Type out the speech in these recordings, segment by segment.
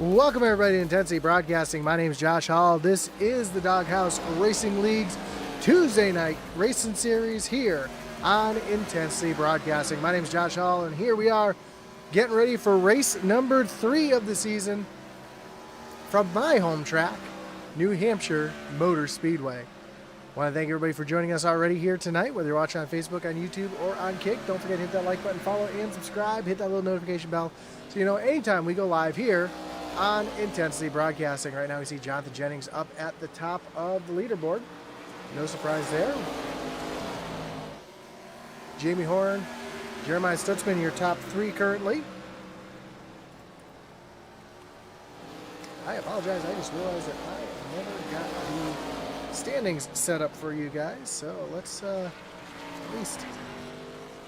Welcome everybody to Intensity Broadcasting. My name is Josh Hall. This is the Doghouse Racing League's Tuesday night racing series here on Intensity Broadcasting. My name is Josh Hall, and here we are getting ready for race number 3 of the season from my home track, New Hampshire Motor Speedway. I want to thank everybody for joining us already here tonight, whether you're watching on Facebook, on YouTube, or on Kick. Don't forget to hit that like button, follow, and subscribe. Hit that little notification bell so you know anytime we go live here on Intensity Broadcasting. Right now we see Jonathan Jennings up at the top of the leaderboard. No surprise there. Jamie Horn, Jeremiah Stutzman, your top 3 currently. I apologize, I just realized that I never got the standings set up for you guys, so let's at least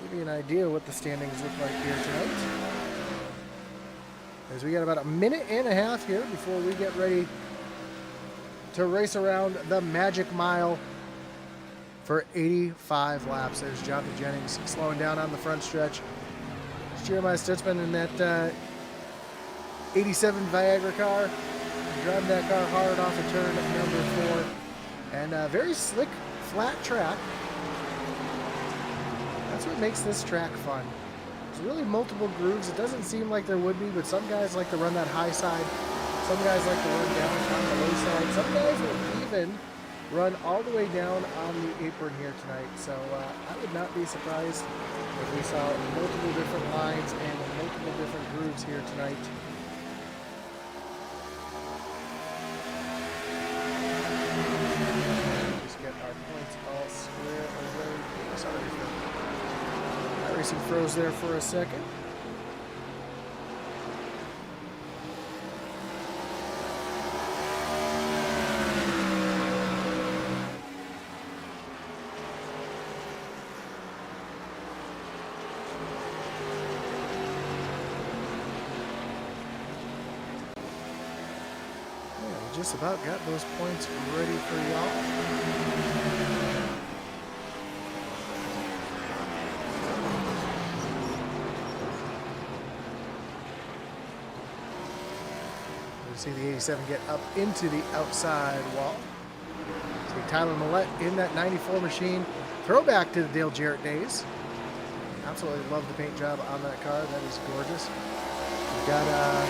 give you an idea what the standings look like here tonight. As we got about a minute and a half here before we get ready to race around the Magic Mile for 85 laps. There's Jonathan Jennings slowing down on the front stretch. There's Jeremiah Stutzman in that 87 Viagra car, driving that car hard off of turn number 4. And a very slick, flat track. That's what makes this track fun. There's really multiple grooves. It doesn't seem like there would be, but some guys like to run that high side. Some guys like to run down on the low side. Some guys will even run all the way down on the apron here tonight. So I would not be surprised if we saw multiple different lines and multiple different grooves here tonight. Just get our points all square away. Sorry for iRacing froze there for a second. Just about got those points ready for y'all. You see the 87 get up into the outside wall. See Tyler Millette in that 94 machine. Throwback to the Dale Jarrett days. Absolutely love the paint job on that car. That is gorgeous. We've got a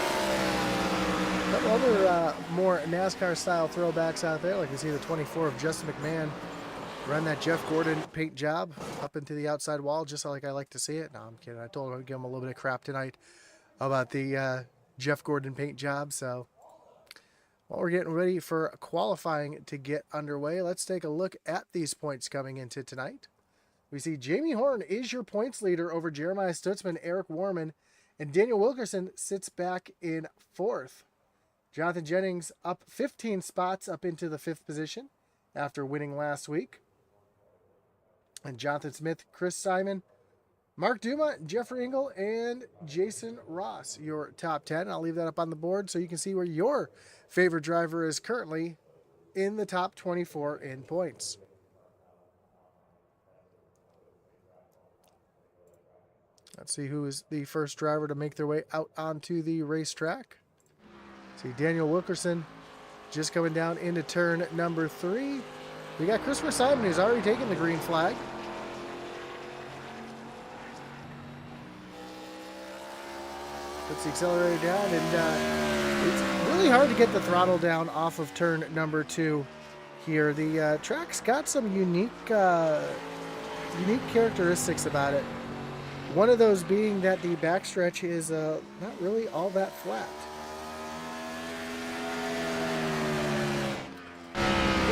couple other more NASCAR style throwbacks out there. Like you see the 24 of Justin McMahon run that Jeff Gordon paint job up into the outside wall, just like I like to see it. No, I'm kidding. I told him I'd give him a little bit of crap tonight about the Jeff Gordon paint job. So while we're getting ready for qualifying to get underway, let's take a look at these points coming into tonight. We see Jamie Horn is your points leader over Jeremiah Stutzman, Eric Warman, and Daniel Wilkerson sits back in 4th. Jonathan Jennings up 15 spots up into the 5th position after winning last week. And Jonathan Smith, Chris Simon, Mark Duma, Jeffrey Engel, and Jason Ross, your top 10. I'll leave that up on the board so you can see where your favorite driver is currently in the top 24 in points. Let's see who is the first driver to make their way out onto the racetrack. See Daniel Wilkerson just coming down into turn number 3. We got Christopher Simon who's already taken the green flag. Puts the accelerator down, and it's really hard to get the throttle down off of turn number 2 here. The track's got some unique characteristics about it. One of those being that the backstretch is not really all that flat.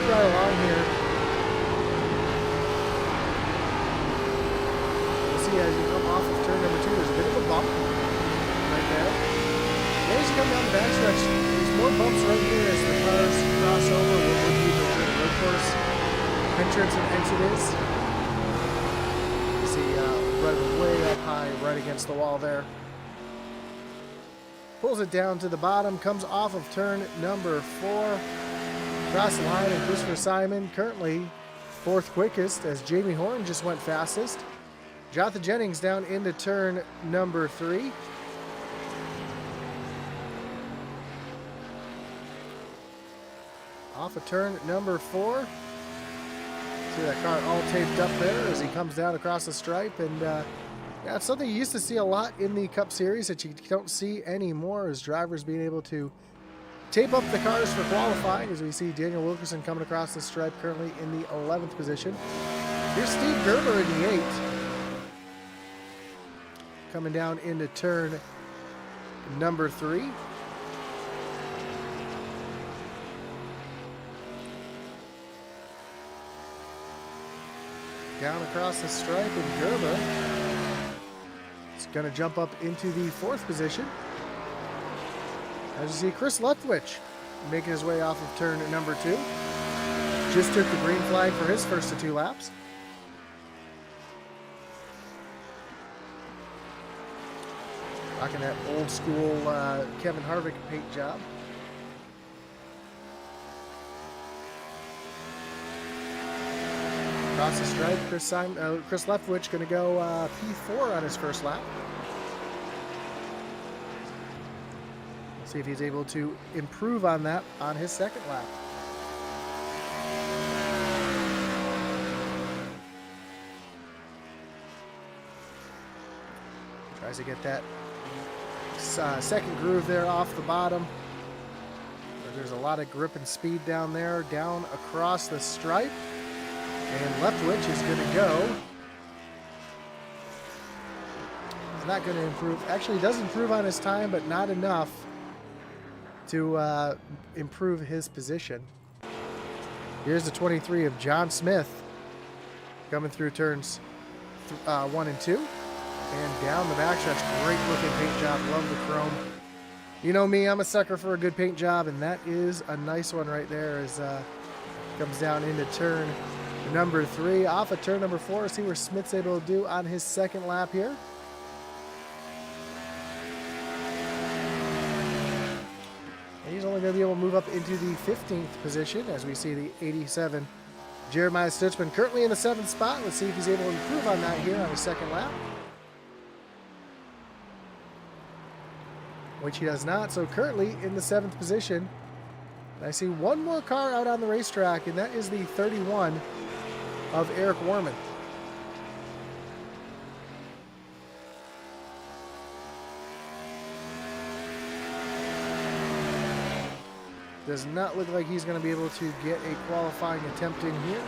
Right along here. You'll see as you come off of turn number 2, there's a bit of a bump right there. And as you come down the backstretch, there's more bumps right here as the cars cross over what would be the road course entrance and exit is. You see right way up high, right against the wall there. Pulls it down to the bottom, comes off of turn number 4. Across the line, and Christopher Simon currently 4th quickest as Jamie Horn just went fastest. Jonathan Jennings down into turn number 3. off of turn number 4. See that car all taped up there as he comes down across the stripe. And yeah, it's something you used to see a lot in the Cup Series that you don't see anymore, as drivers being able to tape up the cars for qualifying, as we see Daniel Wilkerson coming across the stripe currently in the 11th position. Here's Steve Gerber in the 8th. Coming down into turn number 3. Down across the stripe, and Gerber is going to jump up into the 4th position. As you see, Chris Leftwich making his way off of turn number 2. Just took the green flag for his first of 2 laps. Rocking that old school Kevin Harvick paint job. Across the stripe, Chris Leftwich going to go P4 on his first lap. See if he's able to improve on that on his second lap. Tries to get that second groove there off the bottom. There's a lot of grip and speed down there, down across the stripe. And Leftwich is going to go. He's not going to improve. Actually, he does improve on his time, but not enough to improve his position. Here's the 23 of John Smith coming through turns 1 and 2. And down the backstretch. Great looking paint job. Love the chrome. You know me, I'm a sucker for a good paint job, and that is a nice one right there as comes down into turn number 3. Off of turn number 4. See where Smith's able to do on his second lap here. And he's only going to be able to move up into the 15th position as we see the 87 Jeremiah Stutzman currently in the 7th spot. Let's see if he's able to improve on that here on his second lap, which he does not. So currently in the 7th position. I see one more car out on the racetrack, and that is the 31 of Eric Warman. Does not look like he's going to be able to get a qualifying attempt in here.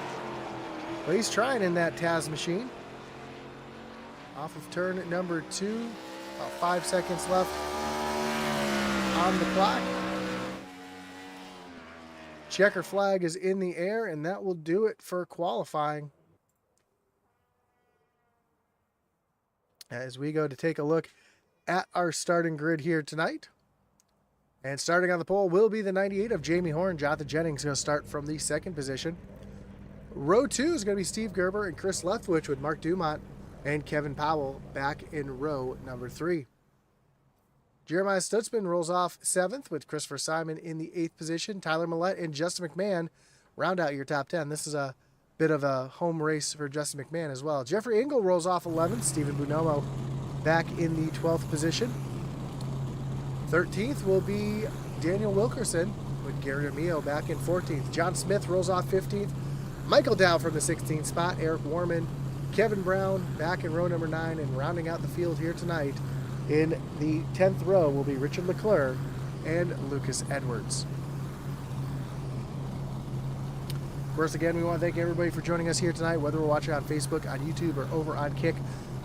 But he's trying in that Taz machine. Off of turn number 2. About 5 seconds left on the clock. Checker flag is in the air, and that will do it for qualifying. As we go to take a look at our starting grid here tonight. And starting on the pole will be the 98 of Jamie Horn. Jonathan Jennings going to start from the 2nd position. Row 2 is going to be Steve Gerber and Chris Leftwich, with Mark Dumont and Kevin Powell back in row number 3. Jeremiah Stutzman rolls off 7th with Christopher Simon in the 8th position. Tyler Millette and Justin McMahon round out your top 10. This is a bit of a home race for Justin McMahon as well. Jeffrey Engel rolls off 11th. Stephen Bonomo back in the 12th position. 13th will be Daniel Wilkerson with Gary Armillo back in 14th. John Smith rolls off 15th. Michael Dow from the 16th spot. Eric Warman, Kevin Brown back in row number 9, and rounding out the field here tonight in the 10th row will be Richard Leclerc and Lucas Edwards. First, again, we want to thank everybody for joining us here tonight, whether we're watching on Facebook, on YouTube, or over on Kick,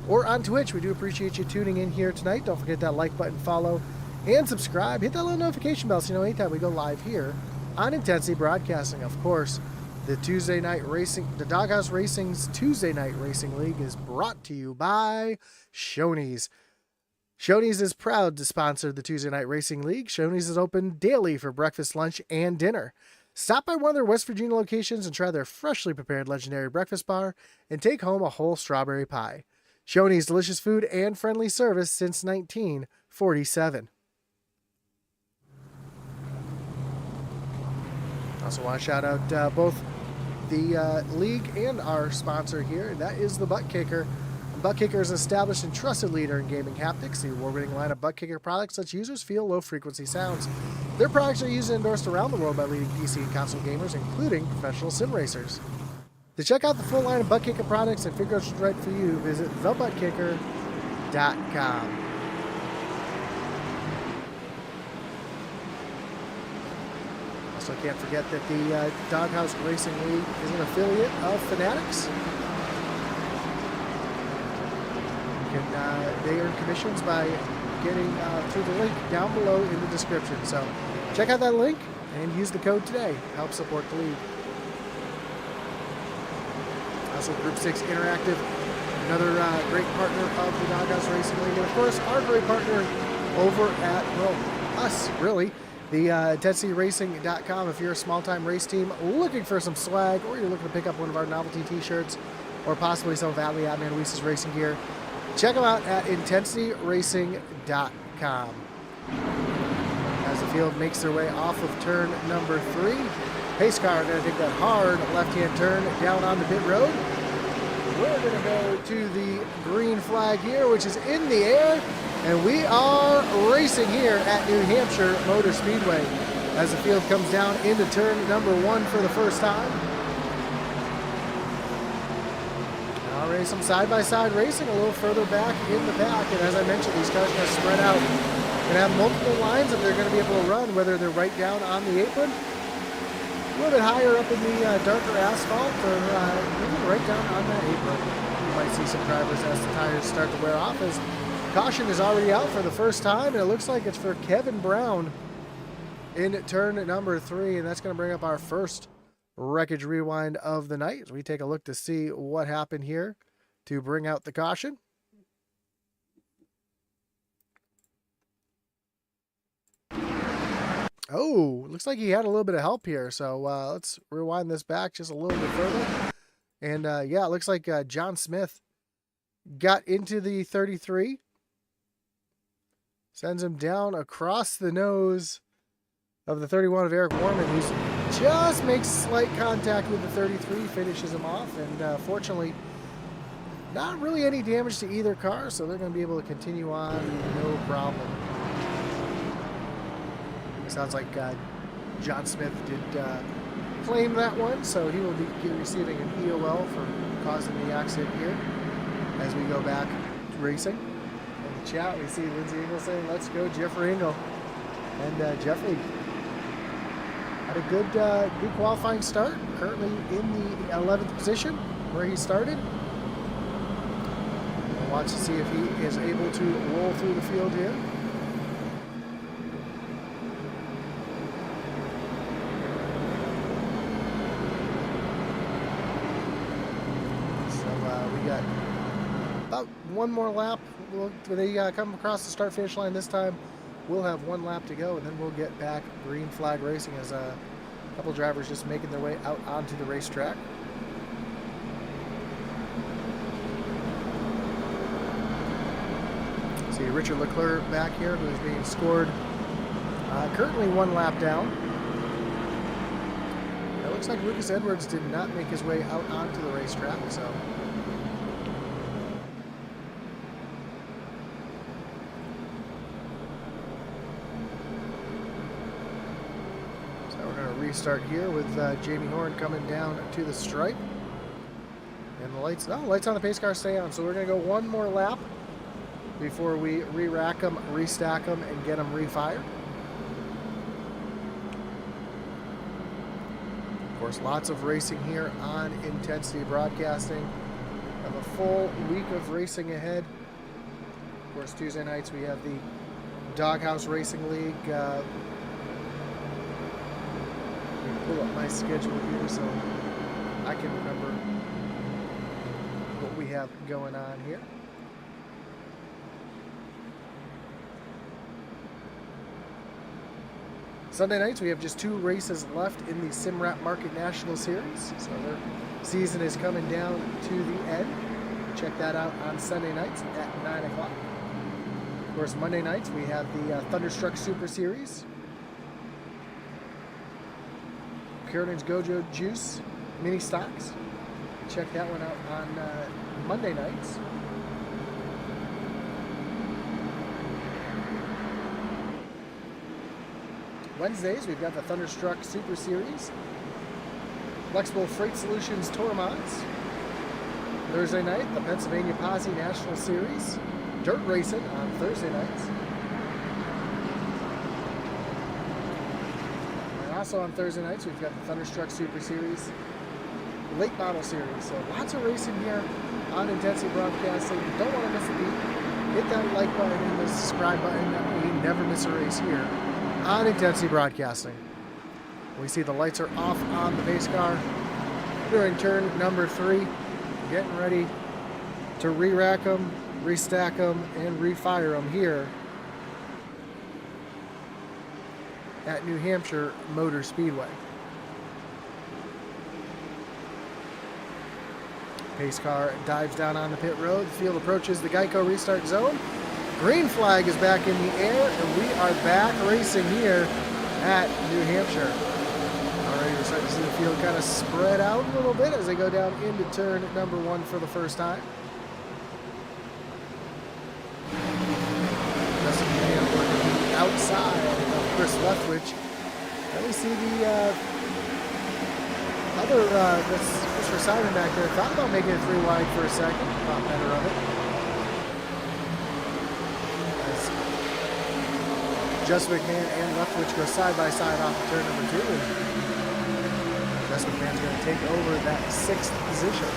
or on Twitch. We do appreciate you tuning in here tonight. Don't forget that like button, follow, and subscribe. Hit that little notification bell so you know anytime we go live here on Intensity Broadcasting. Of course, the Doghouse Racing's Tuesday Night Racing League is brought to you by Shoney's. Shoney's is proud to sponsor the Tuesday Night Racing League. Shoney's is open daily for breakfast, lunch, and dinner. Stop by one of their West Virginia locations and try their freshly prepared legendary breakfast bar and take home a whole strawberry pie. Shoney's, delicious food and friendly service since 1947. Also want to shout out both the league and our sponsor here, and that is the Butt Kicker. Butt Kicker is an established and trusted leader in gaming haptics. The award-winning line of Butt Kicker products lets users feel low-frequency sounds. Their products are used and endorsed around the world by leading PC and console gamers, including professional sim racers. To check out the full line of Butt Kicker products and figure out what's right for you, visit thebuttkicker.com. Also, can't forget that the Doghouse Racing League is an affiliate of Fanatics. They earn commissions by getting through the link down below in the description. So check out that link and use the code today. Help support the league. Also, Group 6 Interactive, another great partner of the Doghouse Racing League. And of course, our great partner over at, well, us, really, the IntensityRacing.com. If you're a small-time race team looking for some swag, or you're looking to pick up one of our novelty t-shirts, or possibly some of Atlee Atman Weese's racing gear, check them out at IntensityRacing.com. As the field makes their way off of turn number 3, pace car going to take that hard left-hand turn down on the pit road. We're going to go to the green flag here, which is in the air, and we are racing here at New Hampshire Motor Speedway as the field comes down into turn number 1 for the first time. Already some side-by-side racing a little further back in the back, and as I mentioned, these cars are going to spread out and have multiple lines that they're going to be able to run, whether they're right down on the apron, a little bit higher up in the darker asphalt, or even right down on that apron. You might see some drivers as the tires start to wear off, as caution is already out for the first time, and it looks like it's for Kevin Brown in turn number 3, and that's going to bring up our first wreckage rewind of the night as we take a look to see what happened here to bring out the caution. Oh, looks like he had a little bit of help here, so let's rewind this back just a little bit further. And yeah, it looks like John Smith got into the 33, sends him down across the nose of the 31 of Eric Warman, who's just makes slight contact with the 33, finishes him off, and fortunately, not really any damage to either car, so they're going to be able to continue on, no problem. Sounds like John Smith did claim that one, so he will be receiving an EOL for causing the accident here as we go back to racing. In the chat, we see Lindsay Engel saying, "Let's go, Jeffrey Engel." And Jeffrey had a good qualifying start, currently in the 11th position where he started. We'll watch to see if he is able to roll through the field here. So we got about one more lap. When they come across the start-finish line this time, we'll have one lap to go, and then we'll get back green flag racing as a couple drivers just making their way out onto the racetrack. See Richard Leclerc back here, who's being scored. Currently one lap down. It looks like Lucas Edwards did not make his way out onto the racetrack, so restart here with Jamie Horn coming down to the stripe, and the lights on the pace car stay on, so we're going to go one more lap before we re-rack them, restack them, and get them refired. Of course, lots of racing here on Intensity Broadcasting. We have a full week of racing ahead. Of course, Tuesday nights we have the Doghouse Racing League. Pull up my schedule here so I can remember what we have going on here. Sunday nights we have just 2 races left in the SimRap Market National Series, so their season is coming down to the end. Check that out on Sunday nights at 9 o'clock. Of course, Monday nights we have the Thunderstruck Super Series, Kearney's Gojo Juice mini stocks. Check that one out on Monday nights. Wednesdays, we've got the Thunderstruck Super Series. Flexible Freight Solutions Tour Mods. Thursday night, the Pennsylvania Posse National Series. Dirt Racing on Thursday nights. And also on Thursday nights, we've got the Thunderstruck Super Series. Late Model Series. So lots of racing here on Intensity Broadcasting. You don't want to miss a beat. Hit that like button and the subscribe button. That way you never miss a race here on Intensity Broadcasting. We see the lights are off on the pace car during turn number 3. Getting ready to re-rack them, restack them, and refire them here at New Hampshire Motor Speedway. Pace car dives down on the pit road. The field approaches the Geico restart zone. Green flag is back in the air, and we are back racing here at New Hampshire. Already we're starting to see the field kind of spread out a little bit as they go down into turn number 1 for the first time. Justin Van working outside of Chris Leftwich. Then we see the other, Mr. Simon back there. Thought about making it 3 wide for a second. Thought better of it. Justin McMahon and Leftwich go side by side off of turn number 2. And Justin McMahon's going to take over that 6th position.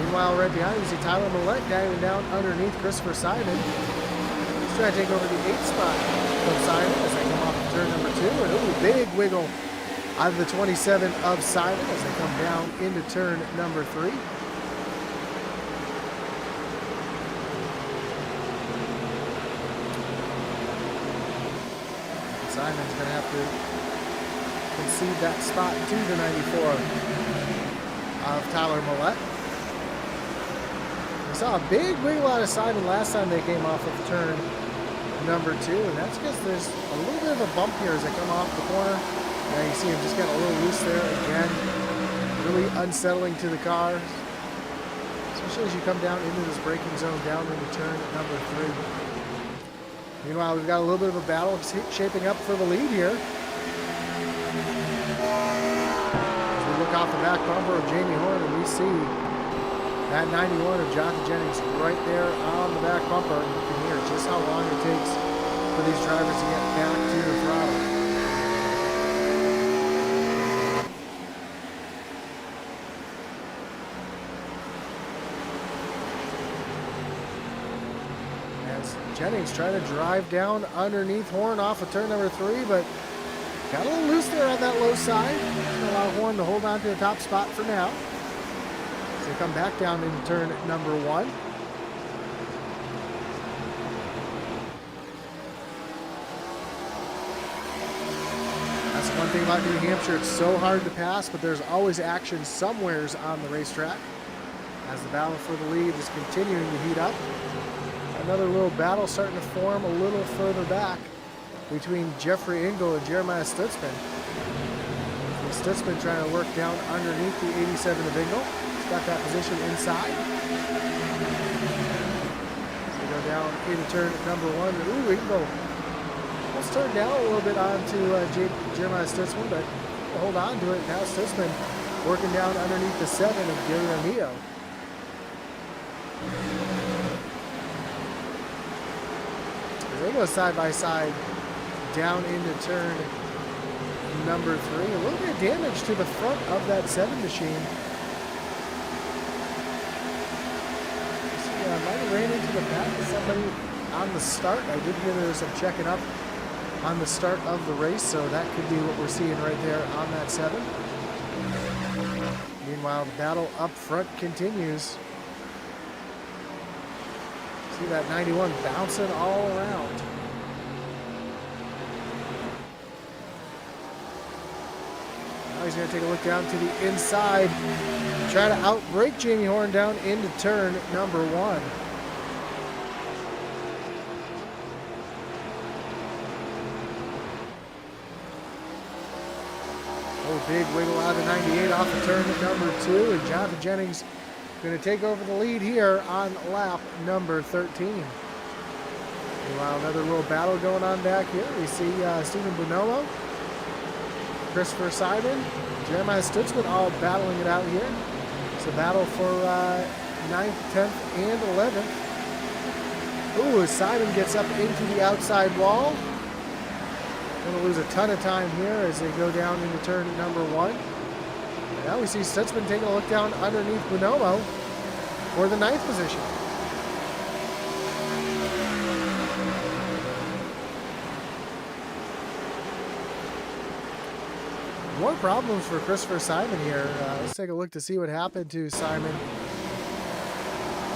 Meanwhile, right behind you see Tyler Millette diving down underneath Christopher Simon. He's trying to take over the 8th spot from Simon as they come off of turn number 2. And ooh, big wiggle out of the 27 of Simon as they come down into turn number 3. Simon's going to have to concede that spot to the 94 of Tyler Millette. We saw a big wiggle out of Simon last time they came off of turn number 2, and that's because there's a little bit of a bump here as they come off the corner. Now you see him just get a little loose there again. Really unsettling to the car, especially as you come down into this braking zone down into turn number 3. Meanwhile, we've got a little bit of a battle shaping up for the lead here. As we look off the back bumper of Jamie Horn, and we see that 91 of Jonathan Jennings right there on the back bumper. You can hear just how long it takes for these drivers to get back to the throttle. Jennings trying to drive down underneath Horn off of turn number 3, but got a little loose there on that low side. Gonna allow Horn to hold on to the top spot for now. So they come back down into turn number 1. That's one thing about New Hampshire. It's so hard to pass, but there's always action somewheres on the racetrack as the battle for the lead is continuing to heat up. Another little battle starting to form a little further back between Jeffrey Engel and Jeremiah Stutzman. Stutzman trying to work down underneath the 87 of Engel. He's got that position inside. So we go down into turn number 1. Ooh, Engel almost turned down a little bit onto Jeremiah Stutzman, but hold on to it. Now Stutzman working down underneath the 7 of Gary Armillo. They go side by side down into turn number 3. A little bit of damage to the front of that 7 machine. See, I might have ran into the back of somebody on the start. I did hear there was some checking up on the start of the race, so that could be what we're seeing right there on that 7. Meanwhile, the battle up front continues. See that 91 bouncing all around. Now he's going to take a look down to the inside. Try to outbrake Jamie Horn down into turn number 1. Oh, big wiggle out of 98 off of turn number 2. And Jonathan Jennings going to take over the lead here on lap number 13. Meanwhile, another little battle going on back here. We see Stephen Bonomo, Christopher Simon, Jeremiah Stutzman all battling it out here. It's a battle for 9th, 10th, and 11th. Ooh, as Simon gets up into the outside wall. Going to lose a ton of time here as they go down into turn number 1. And now we see Stutzman taking a look down underneath Bonomo for the 9th position. More problems for Christopher Simon here. Let's take a look to see what happened to Simon.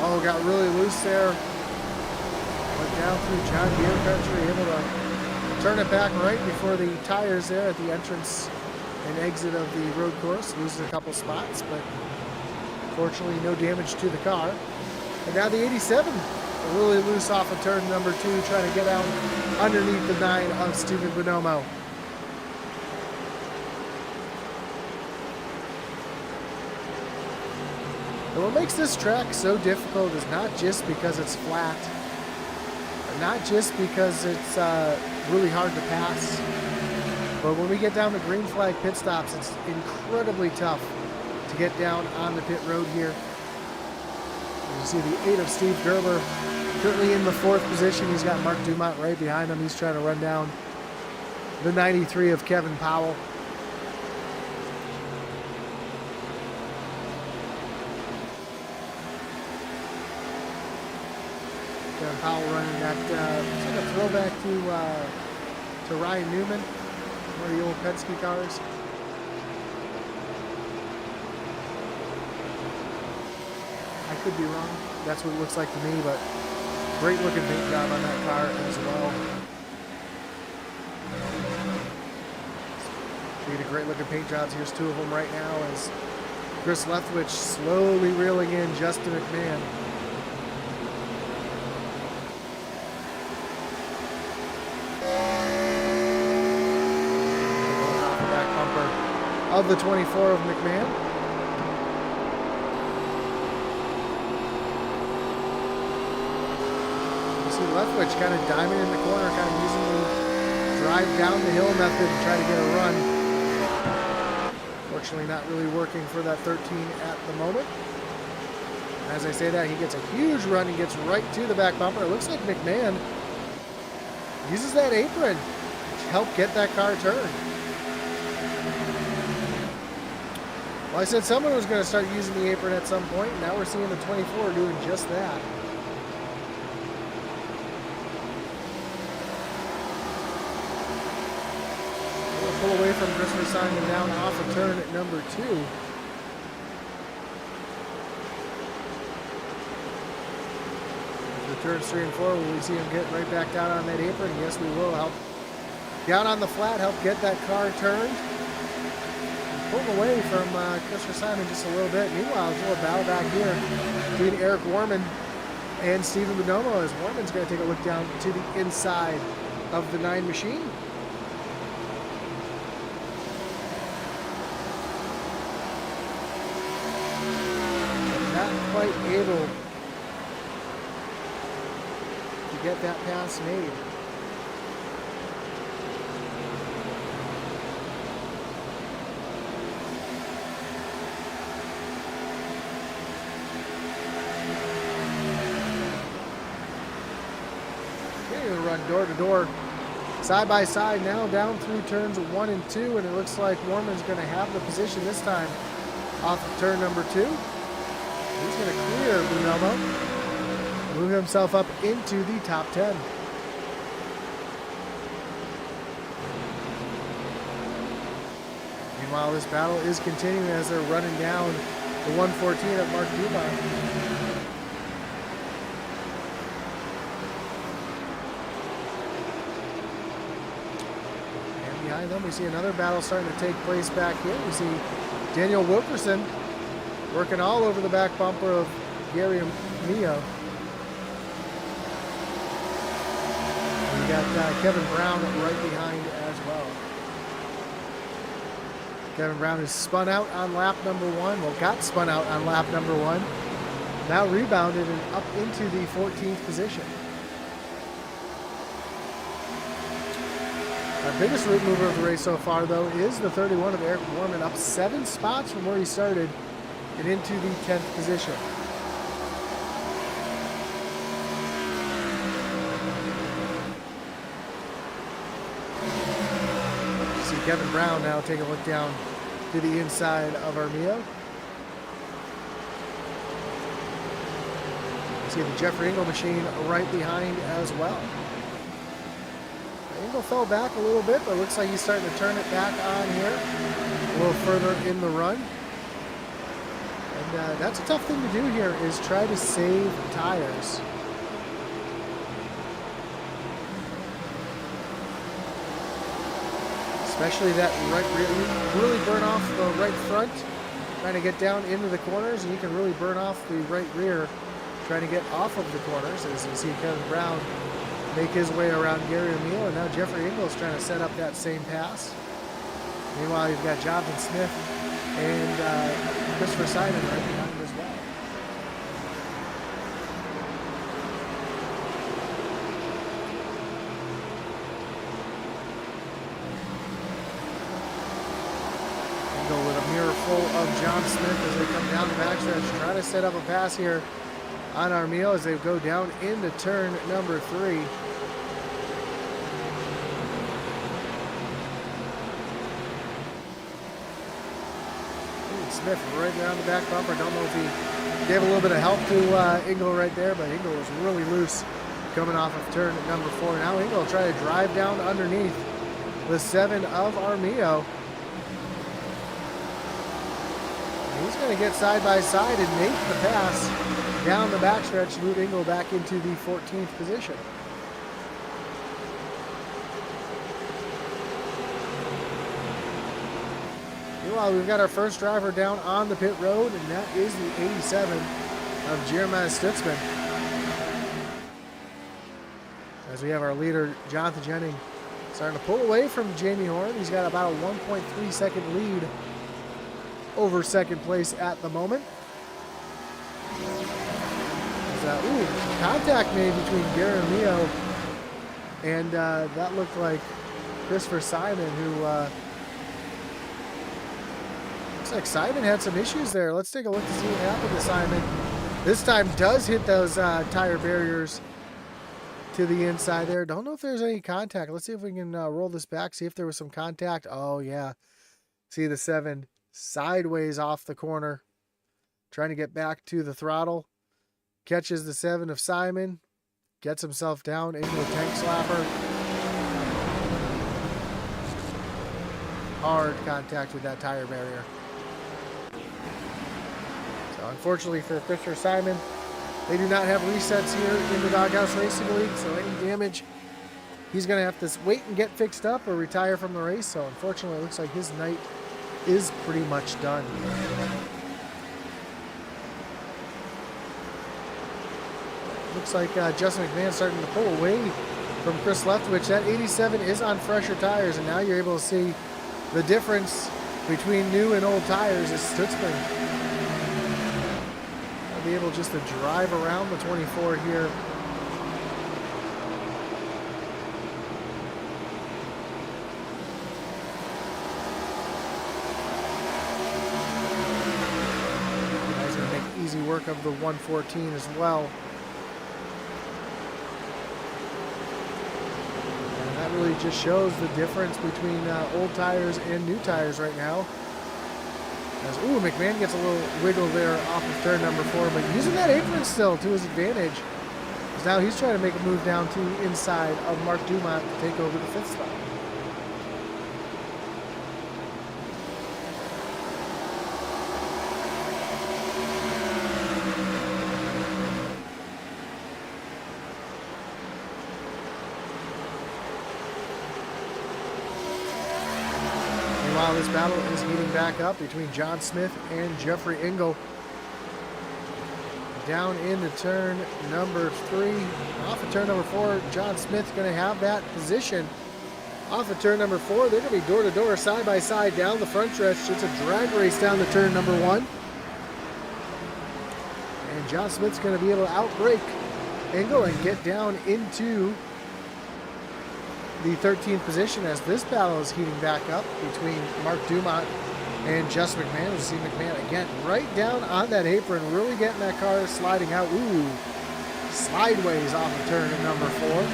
Oh, got really loose there. Went down through John Deere country, able to turn it back right before the tires there at the entrance and exit of the road course. Loses a couple spots, but fortunately no damage to the car. And now the 87, really loose off of turn number 2, trying to get out underneath the 9 of Stephen Bonomo. And what makes this track so difficult is not just because it's flat, not just because it's really hard to pass, but when we get down to green flag pit stops, it's incredibly tough to get down on the pit road here. You see the 8 of Steve Gerber currently in the 4th position. He's got Mark Dumont right behind him. He's trying to run down the 93 of Kevin Powell. Kevin Powell running that, it's like a throwback to Ryan Newman, one of the old Penske cars. I could be wrong. That's what it looks like to me, but great looking paint job on that car as well. Speaking of great looking paint jobs, here's 2 of them right now as Chris Leftwich slowly reeling in Justin McMahon. Of the 24 of McMahon. You see Leftwich kind of diving in the corner, kind of using the drive down the hill method to try to get a run. Fortunately, not really working for that 13 at the moment. As I say that, he gets a huge run and gets right to the back bumper. It looks like McMahon uses that apron to help get that car turned. Well, I said someone was going to start using the apron at some point, and now we're seeing the 24 doing just that. We'll pull away from Christopher Simon down off of turn at number 2. The turns 3 and 4, will we see him get right back down on that apron? Yes, we will. Help down on the flat, help get that car turned. Pulled away from Christopher Simon just a little bit. Meanwhile, there's a little battle back here between Eric Warman and Stephen Bonomo as Warman's going to take a look down to the inside of the 9 machine. Not quite able to get that pass made. Run door to door, side by side now down through turns 1 and 2, and it looks like Warman's going to have the position this time off of turn number 2. He's going to clear Bonomo, move himself up into the top 10. Meanwhile, this battle is continuing as they're running down the 114 of Mark Dumont. Behind them, we see another battle starting to take place back here. We see Daniel Wilkerson working all over the back bumper of Gary Mio. We got Kevin Brown right behind as well. Kevin Brown is spun out on lap number 1. Well, got spun out on lap number 1. Now rebounded and up into the 14th position. Our biggest route mover of the race so far, though, is the 31 of Eric Warman, up 7 spots from where he started and into the 10th position. You see Kevin Brown now take a look down to the inside of Armio. You see the Jeffrey Engel machine right behind as well. Engel fell back a little bit, but it looks like he's starting to turn it back on here a little further in the run. And that's a tough thing to do here, is try to save tires. Especially that right rear. You really burn off the right front, trying to get down into the corners, and you can really burn off the right rear, trying to get off of the corners, as you see Kevin Brown make his way around Gary O'Neill, and now Jeffrey Ingles trying to set up that same pass. Meanwhile, you've got Jonathan Smith and Christopher Simon right behind him as well. Ingle with a mirror full of John Smith as they come down the backstretch, trying to set up a pass here on Armio as they go down into turn number 3. Smith right around the back bumper. Don't know if he gave a little bit of help to Ingle right there, but Ingle was really loose coming off of turn number 4. Now Ingle will try to drive down underneath the 7 of Armio. He's going to get side by side and make the pass down the backstretch to move Ingle back into the 14th position. Meanwhile, we've got our first driver down on the pit road, and that is the 87 of Jeremiah Stutzman. As we have our leader, Jonathan Jennings, starting to pull away from Jamie Horn. He's got about a 1.3 second lead over second place at the moment. Contact made between Gary Armio and that looked like Christopher Simon, who looks like Simon had some issues there. Let's take a look to see what happened to Simon. This time does hit those tire barriers to the inside there. Don't know if there's any contact. Let's see if we can roll this back, see if there was some contact. Oh, yeah. See the 7 sideways off the corner, trying to get back to the throttle. Catches the 7 of Simon, gets himself down into a tank slapper. Hard contact with that tire barrier. So unfortunately for Christopher Simon, they do not have resets here in the Doghouse Racing League, so any damage, he's going to have to wait and get fixed up or retire from the race. So unfortunately, it looks like his night is pretty much done. Looks like Justin McMahon starting to pull away from Chris Leftwich. That 87 is on fresher tires, and now you're able to see the difference between new and old tires as Stutzman will be able just to drive around the 24 here. He's going to make easy work of the 114 as well. Really just shows the difference between old tires and new tires right now. As McMahon gets a little wiggle there off of turn number 4, but using that apron still to his advantage. Because now he's trying to make a move down to inside of Mark Dumont to take over the 5th spot. While this battle is heating back up between John Smith and Jeffrey Engel. Down into turn number 3. Off of turn number 4, John Smith's going to have that position. Off of turn number 4, they're going to be door to door, side by side down the front stretch. It's a drag race down to turn number 1. And John Smith's going to be able to outbrake Engel and get down into the 13th position as this battle is heating back up between Mark Dumont and Justin McMahon. We see McMahon again right down on that apron, really getting that car sliding out. Ooh, sideways off of turn number 4.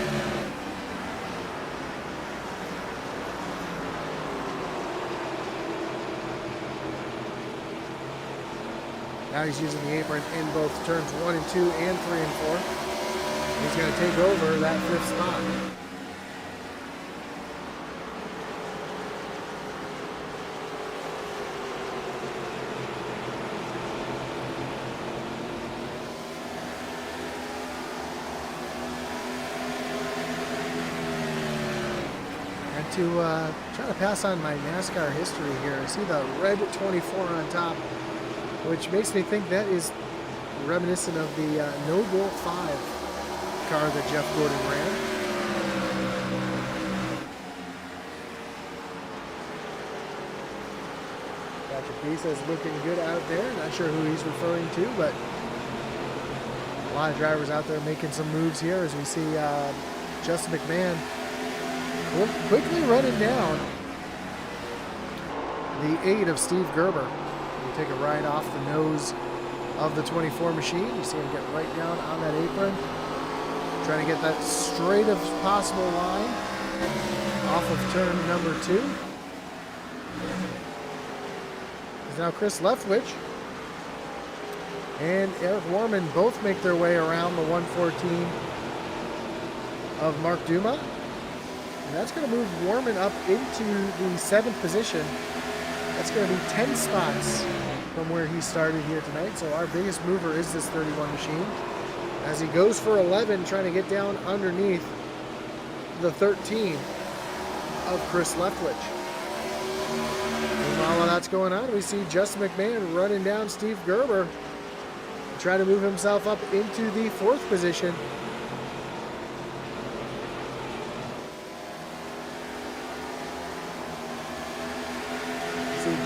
Now he's using the apron in both turns 1 and 2 and 3 and 4. He's going to take over that 5th spot. And to try to pass on my NASCAR history here, I see the red 24 on top, which makes me think that is reminiscent of the No Bolt 5 car that Jeff Gordon ran. Patrick Pisa is looking good out there. Not sure who he's referring to, but a lot of drivers out there making some moves here as we see Justin McMahon quickly running down the 8 of Steve Gerber. You take a ride off the nose of the 24 machine. You see him get right down on that apron, trying to get that straight as possible line off of turn number 2. Is now Chris Leftwich and Eric Warman both make their way around the 114 of Mark Dumont. And that's going to move Warman up into the 7th position. That's going to be 10 spots from where he started here tonight. So our biggest mover is this 31 machine, as he goes for 11, trying to get down underneath the 13 of Chris Leftwich. Meanwhile, while that's going on, we see Justin McMahon running down Steve Gerber, trying to move himself up into the 4th position.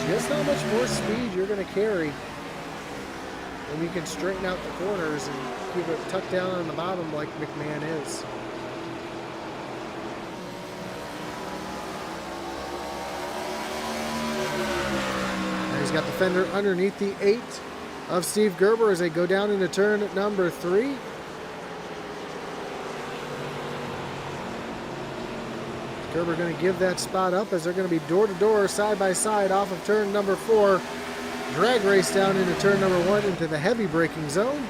Just how much more speed you're going to carry when you can straighten out the corners and keep it tucked down on the bottom like McMahon is. Now he's got the fender underneath the 8 of Steve Gerber as they go down into turn number 3. Gerber going to give that spot up as they're going to be door-to-door, side-by-side off of turn number 4. Drag race down into turn number 1 into the heavy braking zone.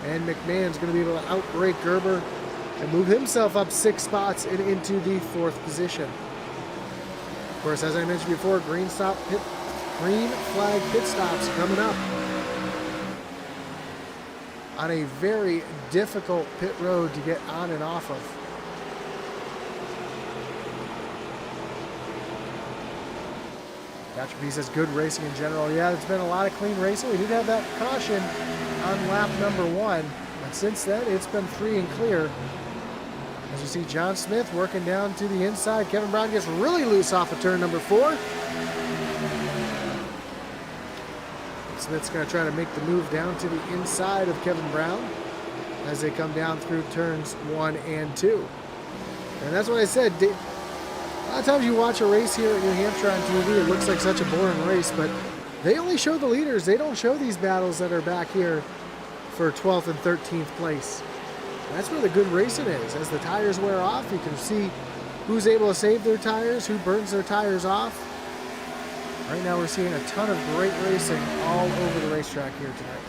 And McMahon's going to be able to outbrake Gerber and move himself up 6 spots and into the 4th position. Of course, as I mentioned before, green flag pit stops coming up on a very difficult pit road to get on and off of. Patrick B says good racing in general. Yeah, it's been a lot of clean racing. We did have that caution on lap number 1, but since then it's been free and clear. As you see John Smith working down to the inside. Kevin Brown gets really loose off of turn number 4. Smith's going to try to make the move down to the inside of Kevin Brown as they come down through turns 1 and 2. And that's what I said. A lot of times you watch a race here at New Hampshire on TV, it looks like such a boring race, but they only show the leaders. They don't show these battles that are back here for 12th and 13th place. And that's where the good racing is. As the tires wear off, you can see who's able to save their tires, who burns their tires off. Right now we're seeing a ton of great racing all over the racetrack here tonight.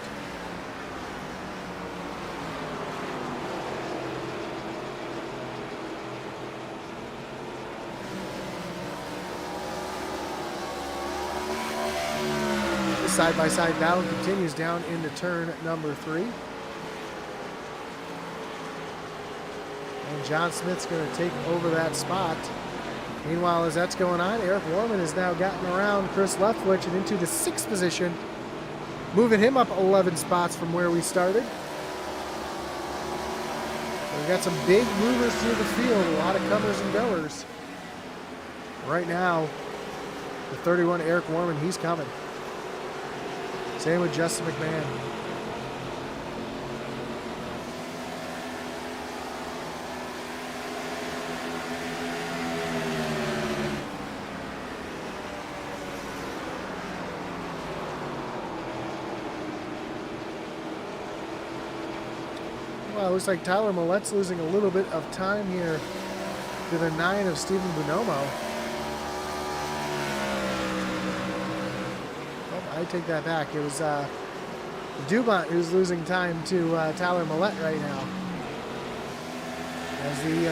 Side-by-side battle continues down into turn number 3. And John Smith's going to take over that spot. Meanwhile, as that's going on, Eric Warman has now gotten around Chris Leftwich and into the 6th position, moving him up 11 spots from where we started. So we've got some big movers through the field, a lot of comers and goers. Right now, the 31 Eric Warman, he's coming. Same with Justin McMahon. Well, it looks like Tyler Millett's losing a little bit of time here to the 9 of Stephen Bonomo. Oh, I take that back. It was Dumont who's losing time to Tyler Millett right now. As the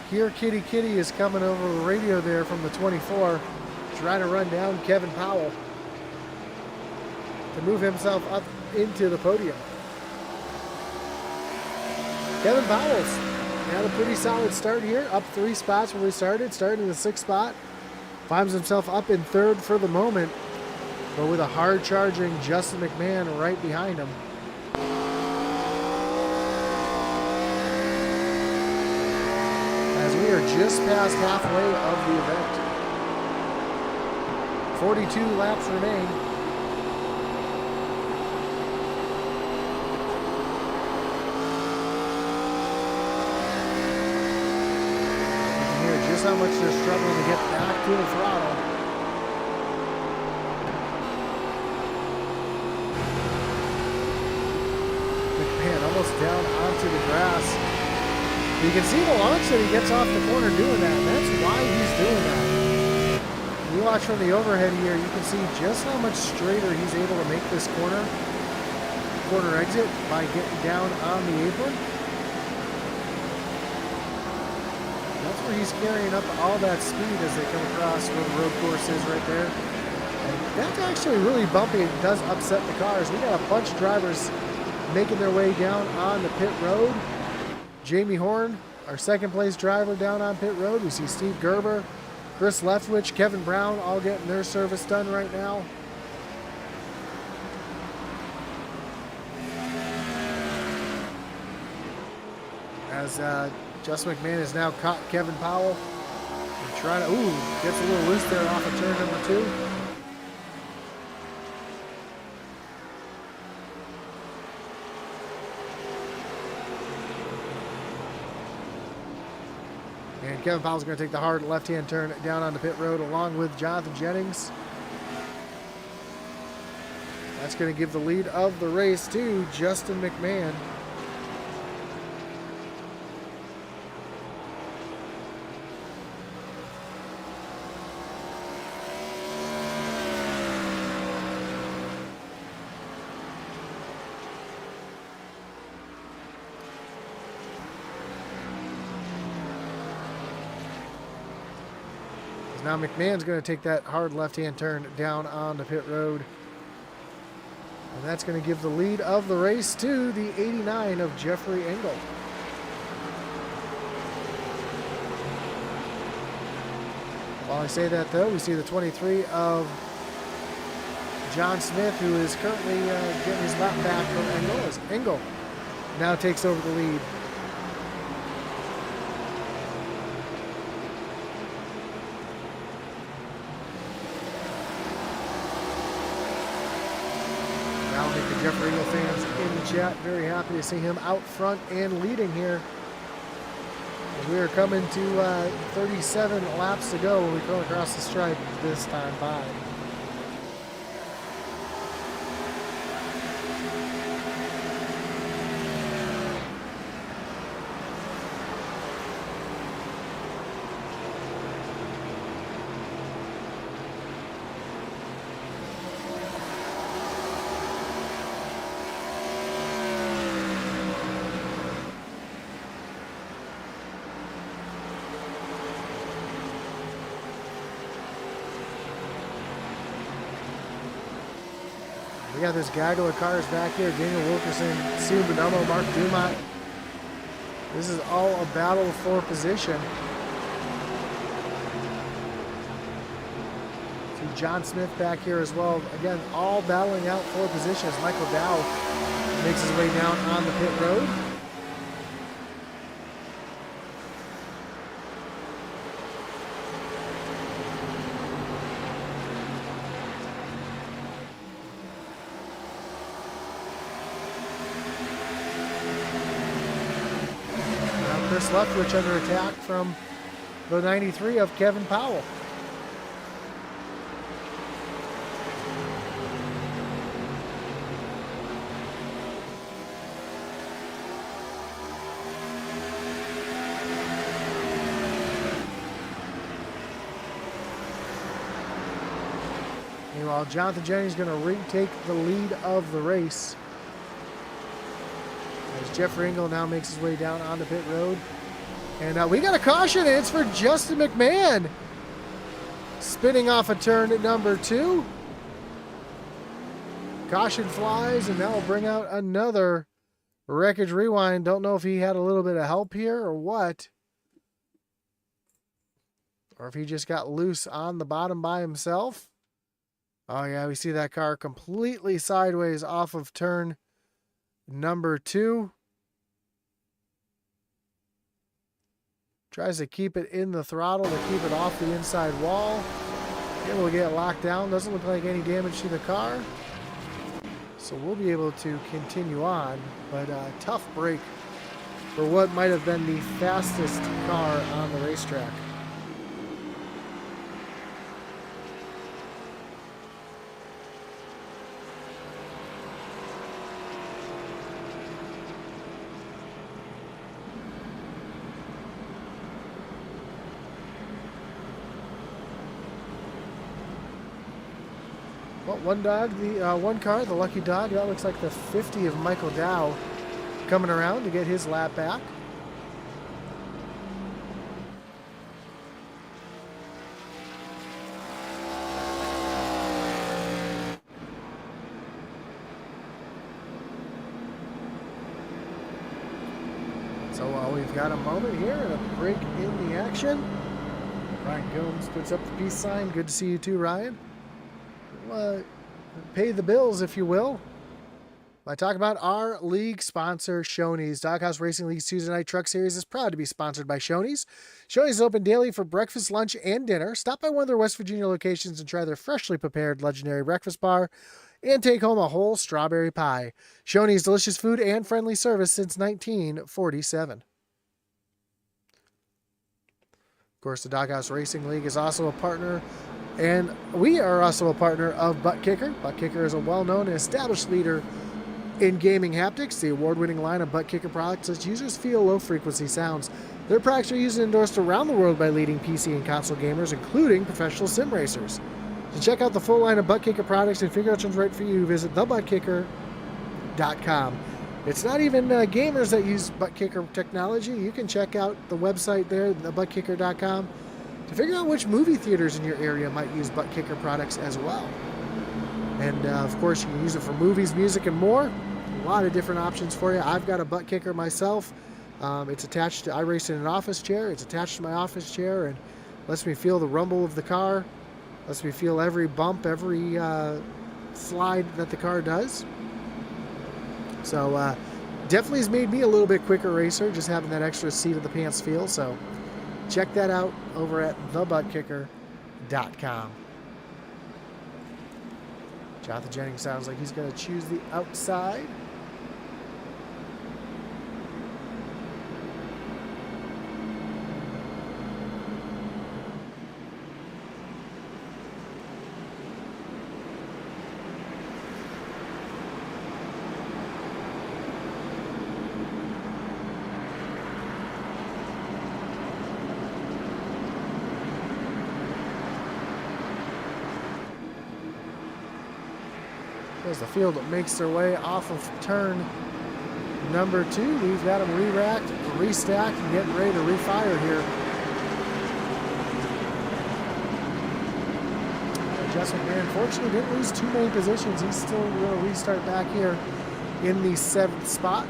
Here Kitty Kitty is coming over the radio there from the 24, trying to run down Kevin Powell to move himself up into the podium. Kevin Powell's had a pretty solid start here, up 3 spots where we started in the 6th spot. Finds himself up in 3rd for the moment, but with a hard charging Justin McMahon right behind him. As we are just past halfway of the event. 42 laps remain. Just how much they're struggling to get back to the throttle. McMahon almost down onto the grass. You can see the launch that he gets off the corner doing that, and that's why he's doing that. You watch from the overhead here, you can see just how much straighter he's able to make this corner exit by getting down on the apron. He's carrying up all that speed as they come across where the road course is right there. And that's actually really bumpy. It does upset the cars. We got a bunch of drivers making their way down on the pit road. Jamie Horn, our 2nd place driver, down on pit road. We see Steve Gerber, Chris Leftwich, Kevin Brown all getting their service done right now. As Justin McMahon has now caught Kevin Powell. And trying to, gets a little loose there off of turn number 2. And Kevin Powell's going to take the hard left-hand turn down on the pit road along with Jonathan Jennings. That's going to give the lead of the race to Justin McMahon. Now McMahon's going to take that hard left-hand turn down on the pit road. And that's going to give the lead of the race to the 89 of Jeffrey Engel. While I say that though, we see the 23 of John Smith, who is currently getting his lap back from Engel, as Engel now takes over the lead. The Jeffrey Engel fans in the chat very happy to see him out front and leading here. And we are coming to 37 laps to go when we come across the stripe this time by. We got this gaggle of cars back here. Daniel Wilkerson, Sue Bonomo, Mark Dumont. This is all a battle for position. See John Smith back here as well. Again, all battling out for position as Michael Dow makes his way down on the pit road. Chris Leftwich under attack from the 93 of Kevin Powell. Meanwhile, Jonathan Jennings going to retake the lead of the race. As Jeffrey Engel now makes his way down on the pit road. And we got a caution, and it's for Justin McMahon. Spinning off of turn number 2. Caution flies, and that will bring out another wreckage rewind. Don't know if he had a little bit of help here or what. Or if he just got loose on the bottom by himself. Oh yeah, we see that car completely sideways off of turn number 2. Tries to keep it in the throttle to keep it off the inside wall. Able to get it locked down. Doesn't look like any damage to the car. So we'll be able to continue on. But a tough break for what might have been the fastest car on the racetrack. Well, one car, the lucky dog, that looks like the 50 of Michael Dow coming around to get his lap back. So we've got a moment here and a break in the action. Ryan Gomes puts up the peace sign. Good to see you too, Ryan. Pay the bills, if you will. I talk about our league sponsor, Shoney's. Doghouse Racing League's Tuesday Night Truck Series is proud to be sponsored by Shoney's. Shoney's is open daily for breakfast, lunch, and dinner. Stop by one of their West Virginia locations and try their freshly prepared legendary breakfast bar and take home a whole strawberry pie. Shoney's, delicious food and friendly service since 1947. Of course, the Doghouse Racing League is also a partner, and we are also a partner of Butt Kicker. Butt Kicker is a well-known and established leader in gaming haptics. The award-winning line of Butt Kicker products lets users feel low-frequency sounds. Their products are used and endorsed around the world by leading PC and console gamers, including professional sim racers. To check out the full line of Butt Kicker products and figure out which one's right for you, visit thebuttkicker.com. It's not even gamers that use Butt Kicker technology. You can check out the website there, thebuttkicker.com, to figure out which movie theaters in your area might use Butt Kicker products as well. And of course, you can use it for movies, music, and more. A lot of different options for you. I've got a Butt Kicker myself. It's attached to iRacing in an office chair. It's attached to my office chair and lets me feel the rumble of the car. Lets me feel every bump, every slide that the car does. So definitely has made me a little bit quicker racer, just having that extra seat of the pants feel. So check that out over at thebuttkicker.com. Jonathan Jennings sounds like he's going to choose the outside. As the field makes their way off of turn number 2, we've got them re-racked, restacked, and getting ready to refire here. Justin McMahon, unfortunately, didn't lose too many positions. He's still going to restart back here in the 7th spot.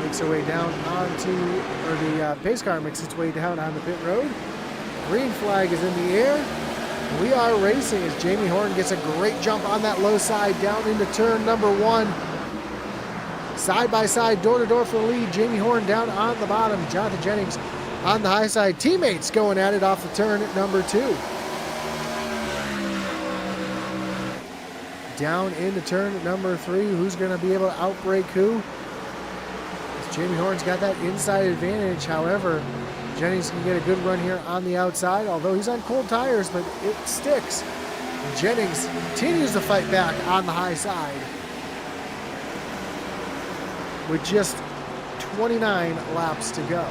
Makes their way down onto, or the pace car makes its way down on the pit road. Green flag is in the air. We are racing as Jamie Horn gets a great jump on that low side down into turn number 1. Side by side, door to door for the lead. Jamie Horn down on the bottom. Jonathan Jennings on the high side. Teammates going at it off of turn number 2. Down into turn number 3. Who's going to be able to outbrake who? Jamie Horn's got that inside advantage. However, Jennings can get a good run here on the outside, although he's on cold tires, but it sticks. Jennings continues to fight back on the high side with just 29 laps to go.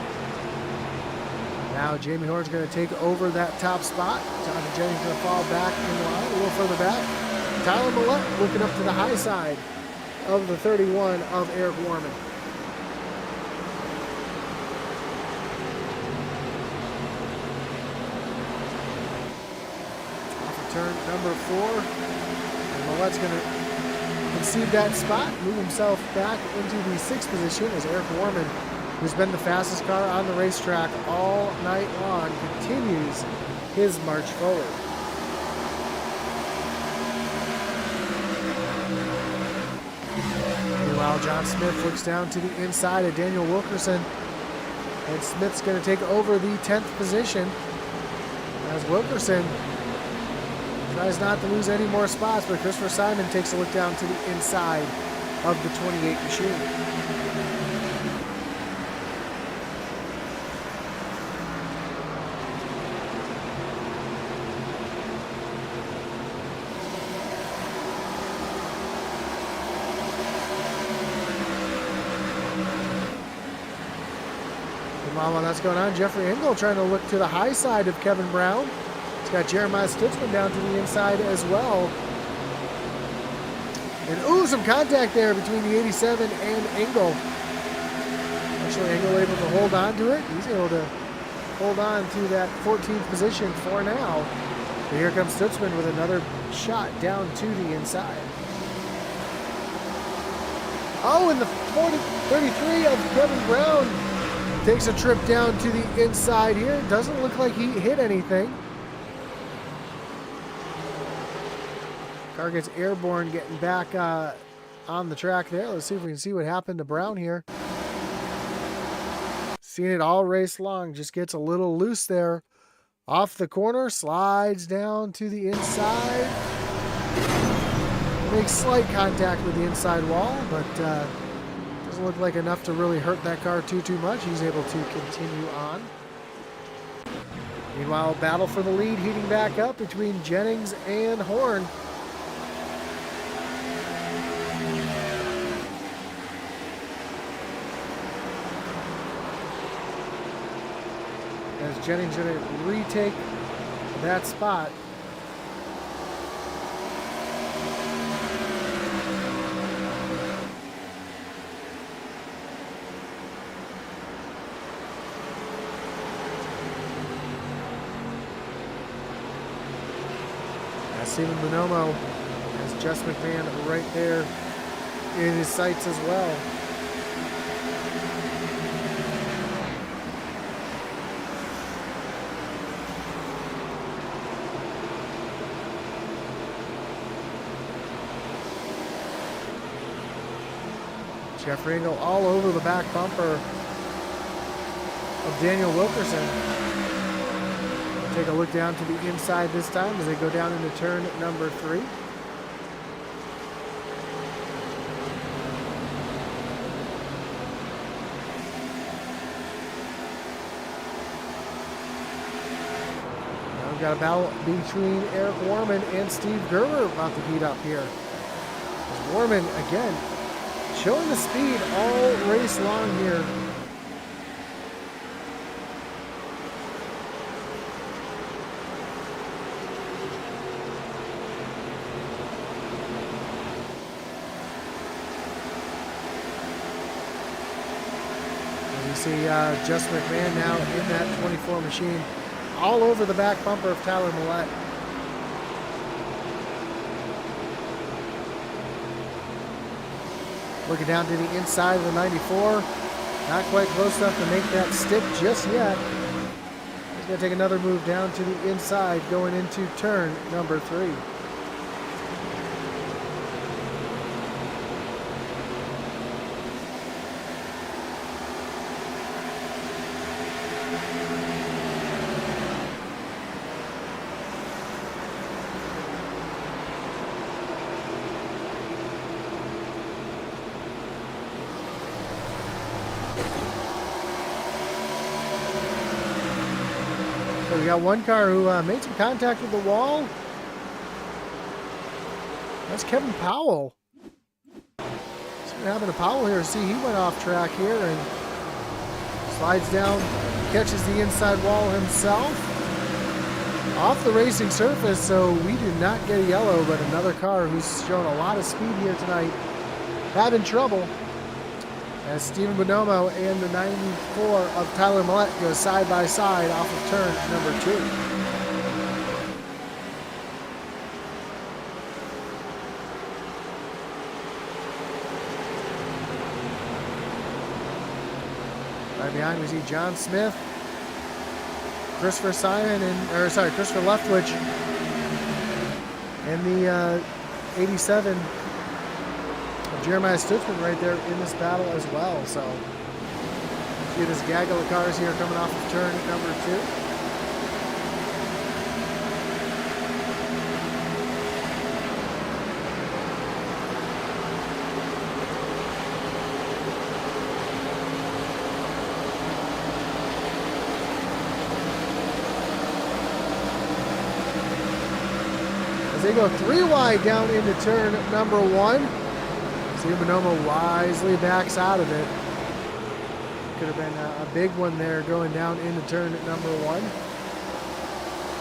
Now Jamie Horn's going to take over that top spot. Jonathan Jennings going to fall back in line a little further back. Tyler Millette looking up to the high side of the 31 of Eric Warman. Off of turn number 4. And Millette's going to concede that spot, move himself back into the 6th position as Eric Warman, who's been the fastest car on the racetrack all night long, continues his march forward. Meanwhile, John Smith looks down to the inside of Daniel Wilkerson, and Smith's going to take over the 10th position as Wilkerson tries not to lose any more spots, but Christopher Simon takes a look down to the inside of the 28 machine. While that's going on, Jeffrey Engel trying to look to the high side of Kevin Brown. He's got Jeremiah Stutzman down to the inside as well. And ooh, some contact there between the 87 and Engel. Actually, Engel able to hold on to it. He's able to hold on to that 14th position for now. But here comes Stutzman with another shot down to the inside. Oh, and the 33 of Kevin Brown takes a trip down to the inside here. Doesn't look like he hit anything. Car gets airborne getting back on the track there. Let's see if we can see what happened to Brown here. Seen it all race long. Just gets a little loose there. Off the corner. Slides down to the inside. Makes slight contact with the inside wall, but doesn't look like enough to really hurt that car too much. He's able to continue on. Meanwhile, battle for the lead heating back up between Jennings and Horn. As Jennings going to retake that spot. Stephen Bonomo has Jess McMahon right there in his sights as well. Jeff Engel all over the back bumper of Daniel Wilkerson. Take a look down to the inside this time as they go down into turn number 3. Now we've got a battle between Eric Warman and Steve Gerber about to heat up here. As Warman, again, showing the speed all race long here. See Just McMahon now in that 24 machine, all over the back bumper of Tyler Millette. Looking down to the inside of the 94. Not quite close enough to make that stick just yet. He's going to take another move down to the inside going into turn number 3. We got one car who made some contact with the wall. That's Kevin Powell. See what happened to Powell here. See, he went off track here and slides down, catches the inside wall himself. Off the racing surface, so we did not get a yellow, but another car who's shown a lot of speed here tonight having trouble. As Steven Bonomo and the 94 of Tyler Millette go side by side off of turn number 2. Right behind we see John Smith, Christopher Christopher Leftwich, and the 87 of Jeremiah Stutzman right there in this battle as well. So see this gaggle of cars here coming off of turn number 2. They go 3 wide down into turn number 1. Steve Bonomo wisely backs out of it. Could have been a big one there going down into turn number 1.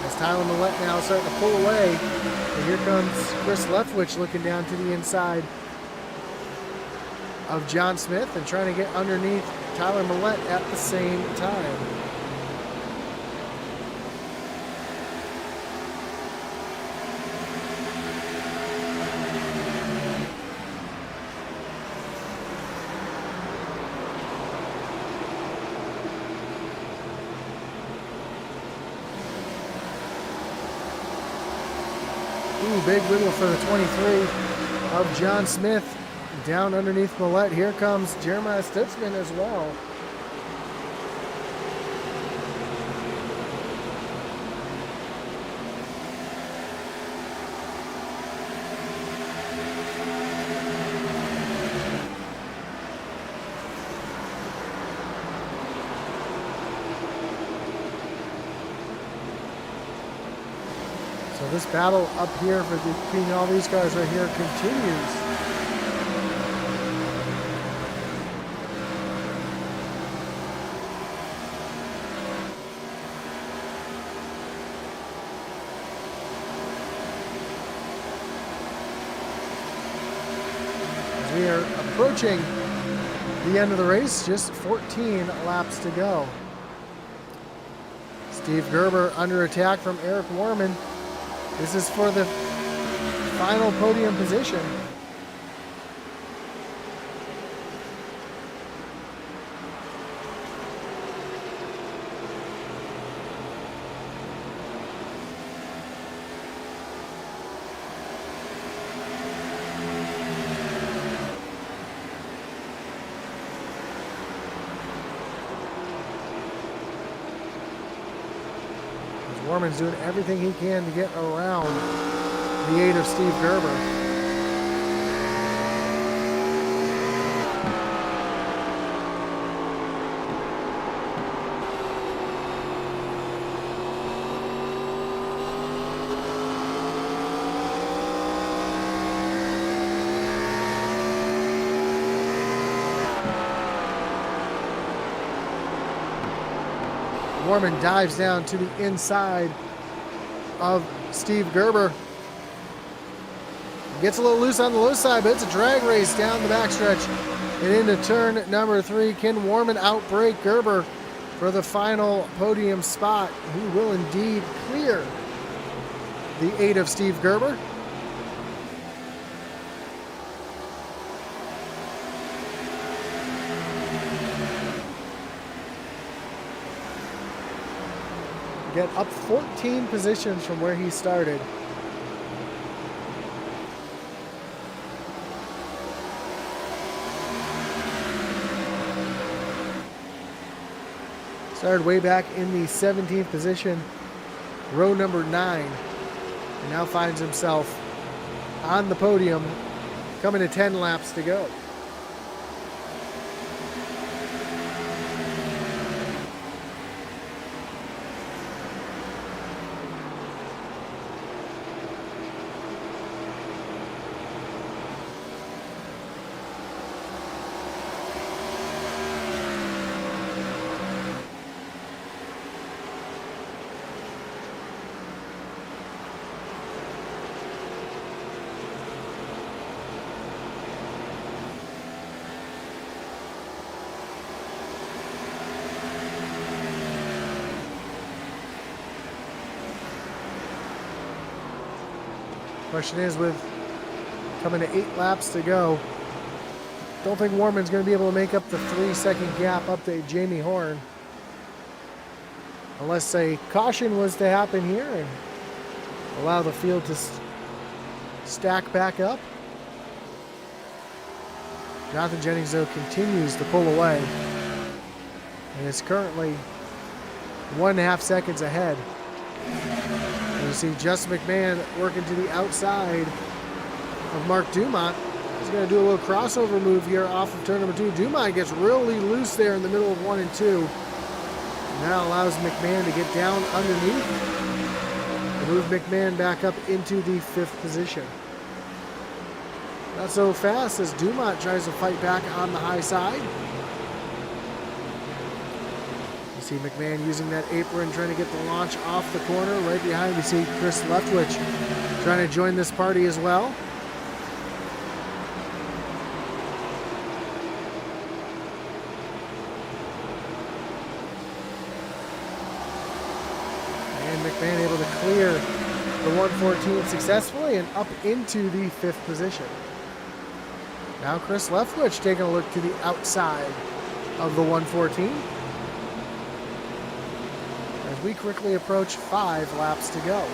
As Tyler Millette now starting to pull away. And here comes Chris Leftwich looking down to the inside of John Smith and trying to get underneath Tyler Millette at the same time. Big wiggle for the 23 of John Smith down underneath Millette. Here comes Jeremiah Stutzman as well. So this battle up here between all these cars right here continues. As we are approaching the end of the race, just 14 laps to go. Steve Gerber under attack from Eric Warman. This is for the final podium position. Warman's doing everything he can to get around the 8 of Steve Gerber. Warman dives down to the inside of Steve Gerber. Gets a little loose on the low side, but it's a drag race down the backstretch and into turn number 3. Can Warman outbreak Gerber for the final podium spot? He will indeed clear the 8 of Steve Gerber. Get up 14 positions from where he started. Started way back in the 17th position, row number 9, and now finds himself on the podium, coming to 10 laps to go. Question is, with coming to 8 laps to go, don't think Warman's going to be able to make up the 3-second gap up to Jamie Horn. Unless a caution was to happen here and allow the field to stack back up. Jonathan Jennings, though, continues to pull away. And is currently 1.5 seconds ahead. And you see Justin McMahon working to the outside of Mark Dumont. He's going to do a little crossover move here off of turn number 2. Dumont gets really loose there in the middle of 1 and 2. And that allows McMahon to get down underneath and move McMahon back up into the 5th position. Not so fast as Dumont tries to fight back on the high side. You see McMahon using that apron, trying to get the launch off the corner. Right behind, we see Chris Leftwich trying to join this party as well. McMahon able to clear the 114 successfully and up into the 5th position. Now Chris Leftwich taking a look to the outside of the 114 as we quickly approach 5 laps to go.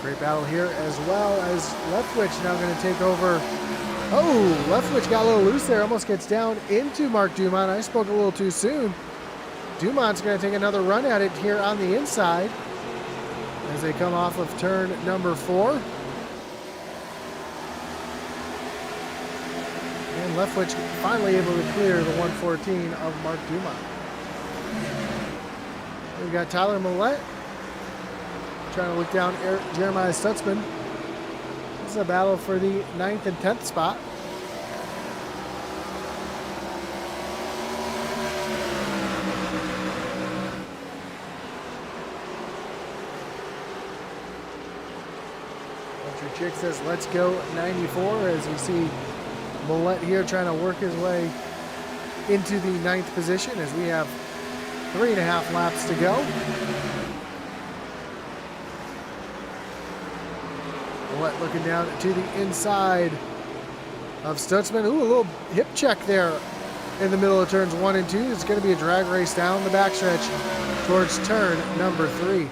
Great battle here, as well as Leftwich now going to take over. Oh, Leftwich got a little loose there, almost gets down into Mark Dumont. I spoke a little too soon. Dumont's going to take another run at it here on the inside as they come off of turn number 4. And Leftwich finally able to clear the 114 of Mark Dumont. We've got Tyler Millette trying to look down Jeremiah Stutzman. This is a battle for the 9th and 10th spot. Country Chick says, let's go 94, as we see Millette here trying to work his way into the 9th position as we have 3.5 laps to go. Millette looking down to the inside of Stutzman. Ooh, a little hip check there in the middle of turns 1 and 2. It's going to be a drag race down the backstretch towards turn number 3.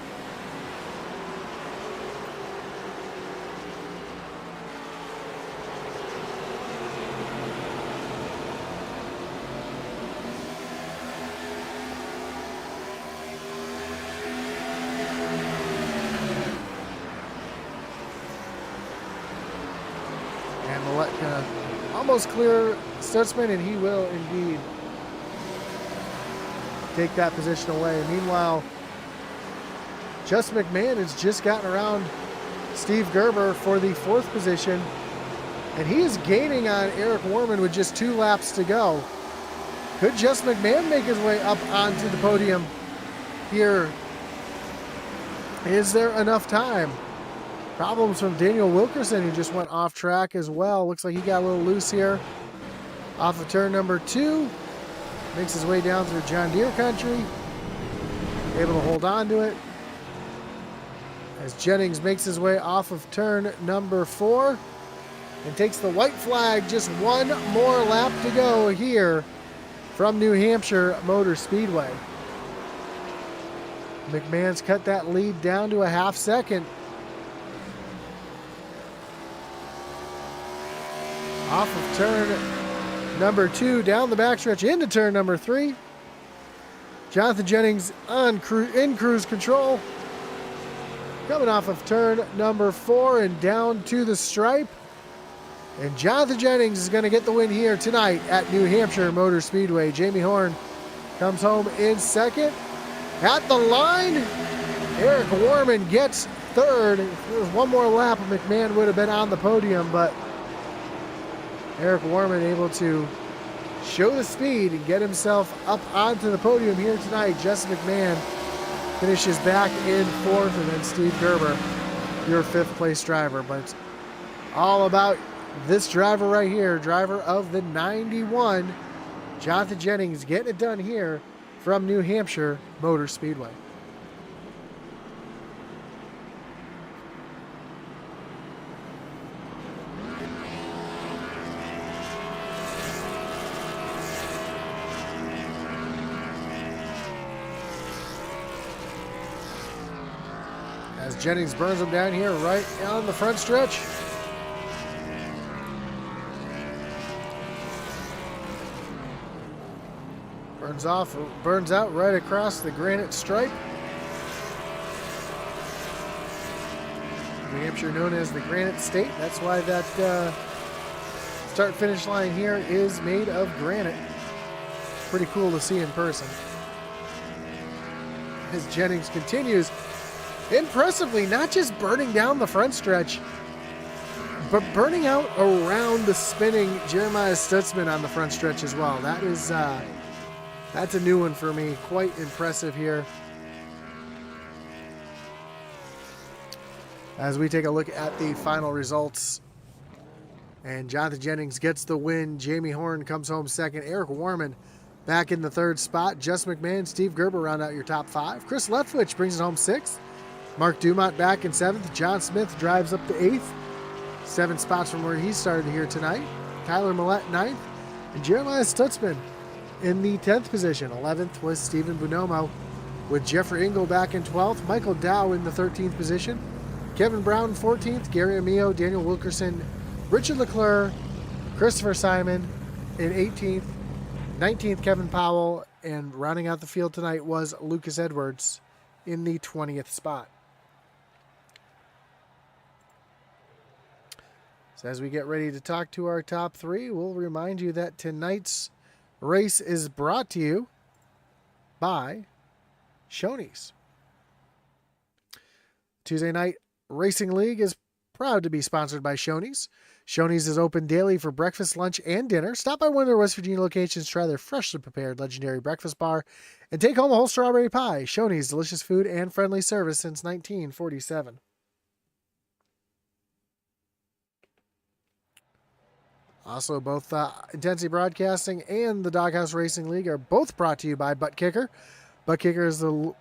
Gonna almost clear Stutzman, and he will indeed take that position away. Meanwhile, Justin McMahon has just gotten around Steve Gerber for the 4th position, and he is gaining on Eric Warman with just 2 laps to go. Could Justin McMahon make his way up onto the podium here? Is there enough time? Problems from Daniel Wilkerson, who just went off track as well. Looks like he got a little loose here off of turn number 2. Makes his way down through John Deere country. Able to hold on to it. As Jennings makes his way off of turn number 4 and takes the white flag. Just 1 more lap to go here from New Hampshire Motor Speedway. McMahon's cut that lead down to a 1/2 second. Off of turn number 2, down the backstretch into turn number 3. Jonathan Jennings in cruise control. Coming off of turn number 4 and down to the stripe. And Jonathan Jennings is going to get the win here tonight at New Hampshire Motor Speedway. Jamie Horn comes home in 2nd. At the line, Eric Warman gets 3rd. If there was 1 more lap, McMahon would have been on the podium, but Eric Warman able to show the speed and get himself up onto the podium here tonight. Justin McMahon finishes back in 4th, and then Steve Gerber, your 5th place driver. But it's all about this driver right here, driver of the 91, Jonathan Jennings, getting it done here from New Hampshire Motor Speedway. As Jennings burns him down here right on the front stretch. Burns out right across the granite stripe. New Hampshire known as the Granite State. That's why that start-finish line here is made of granite. Pretty cool to see in person. As Jennings continues impressively, not just burning down the front stretch, but burning out around the spinning Jeremiah Stutzman on the front stretch as well. That is, that's a new one for me. Quite impressive here. As we take a look at the final results, and Jonathan Jennings gets the win. Jamie Horn comes home second. Eric Warman back in the third spot. Jess McMahon, Steve Gerber round out your top five. Chris Leftwich brings it home sixth. Mark Dumont back in seventh. John Smith drives up to eighth. 7 spots from where he started here tonight. Tyler Millette ninth. And Jeremiah Stutzman in the 10th position. 11th was Stephen Bonomo, with Jeffrey Engel back in 12th. Michael Dow in the 13th position. Kevin Brown 14th. Gary Amio, Daniel Wilkerson, Richard Leclerc, Christopher Simon in 18th. 19th, Kevin Powell. And rounding out the field tonight was Lucas Edwards in the 20th spot. So as we get ready to talk to our top three, we'll remind you that tonight's race is brought to you by Shoney's. Tuesday Night Racing League is proud to be sponsored by Shoney's. Shoney's is open daily for breakfast, lunch, and dinner. Stop by one of their West Virginia locations, try their freshly prepared legendary breakfast bar, and take home a whole strawberry pie. Shoney's, delicious food and friendly service since 1947. Also, both Intensity Broadcasting and the Doghouse Racing League are both brought to you by Butt Kicker. Butt Kicker is the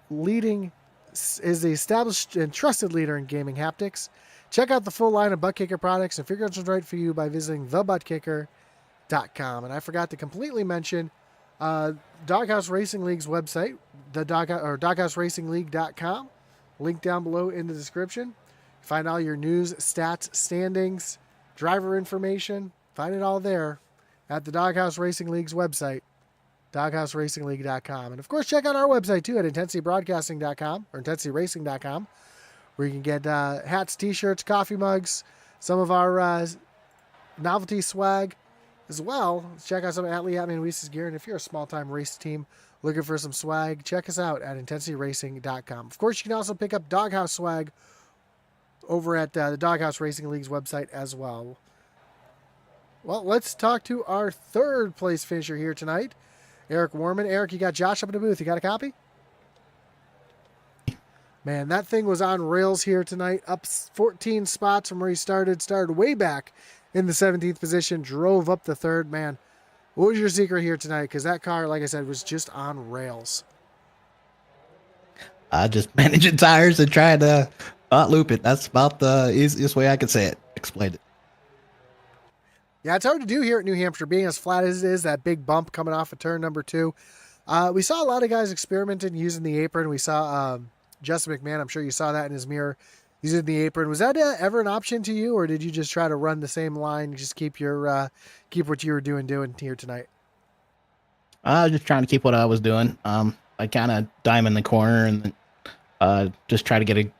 established and trusted leader in gaming haptics. Check out the full line of Butt Kicker products and figure out what's right for you by visiting thebuttkicker.com. And I forgot to completely mention Doghouse Racing League's website, doghouseracingligue.com. Link down below in the description. Find all your news, stats, standings, driver information. Find it all there at the Doghouse Racing League's website, doghouseracingligue.com. And, of course, check out our website, too, at intensitybroadcasting.com or intensityracing.com, where you can get hats, T-shirts, coffee mugs, some of our novelty swag as well. Check out some of Atlee, Atman, and Weiss's gear. And if you're a small-time race team looking for some swag, check us out at intensityracing.com. Of course, you can also pick up Doghouse swag over at the Doghouse Racing League's website as well. Well, let's talk to our third place finisher here tonight, Eric Warman. Eric, you got Josh up in the booth. You got a copy? Man, that thing was on rails here tonight. Up 14 spots from where he started. Started way back in the 17th position. Drove up the third. Man, what was your secret here tonight? Because that car, like I said, was just on rails. Just managing tires and trying to not loop it. That's about the easiest way I could say it. Explain it. Yeah, it's hard to do here at New Hampshire, being as flat as it is, that big bump coming off of turn number 2. We saw a lot of guys experimenting using the apron. We saw Justin McMahon, I'm sure you saw that in his mirror, using the apron. Was that ever an option to you, or did you just try to run the same line, just keep your keep what you were doing here tonight? I was just trying to keep what I was doing. I kind of diamond the corner and just try to get a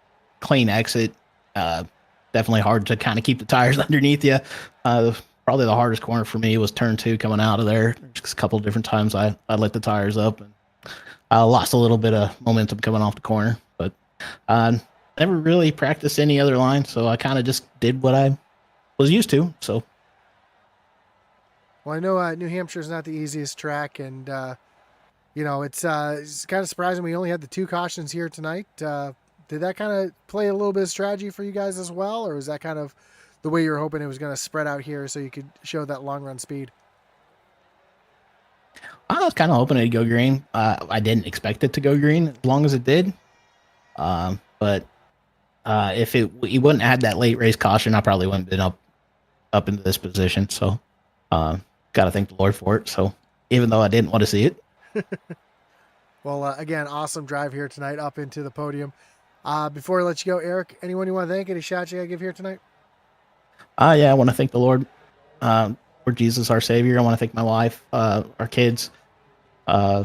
clean exit. Definitely hard to kind of keep the tires underneath you. Probably the hardest corner for me was turn 2 coming out of there. Just a couple of different times I let the tires up and I lost a little bit of momentum coming off the corner, but never really practiced any other line. So I kind of just did what I was used to. So. Well, I know New Hampshire is not the easiest track, and it's kind of surprising we only had the 2 cautions here tonight. Did that kind of play a little bit of strategy for you guys as well, or was that kind of the way you were hoping it was going to spread out here so you could show that long run speed? I was kind of hoping it'd go green. I didn't expect it to go green as long as it did. But if he wouldn't have had that late race caution, I probably wouldn't have been up into this position. So, got to thank the Lord for it. So, even though I didn't want to see it. Well, again, awesome drive here tonight up into the podium. Before I let you go, Eric, anyone you want to thank? Any shots you got to give here tonight? Yeah, I want to thank the Lord for Jesus, our Savior. I want to thank my wife, our kids, uh,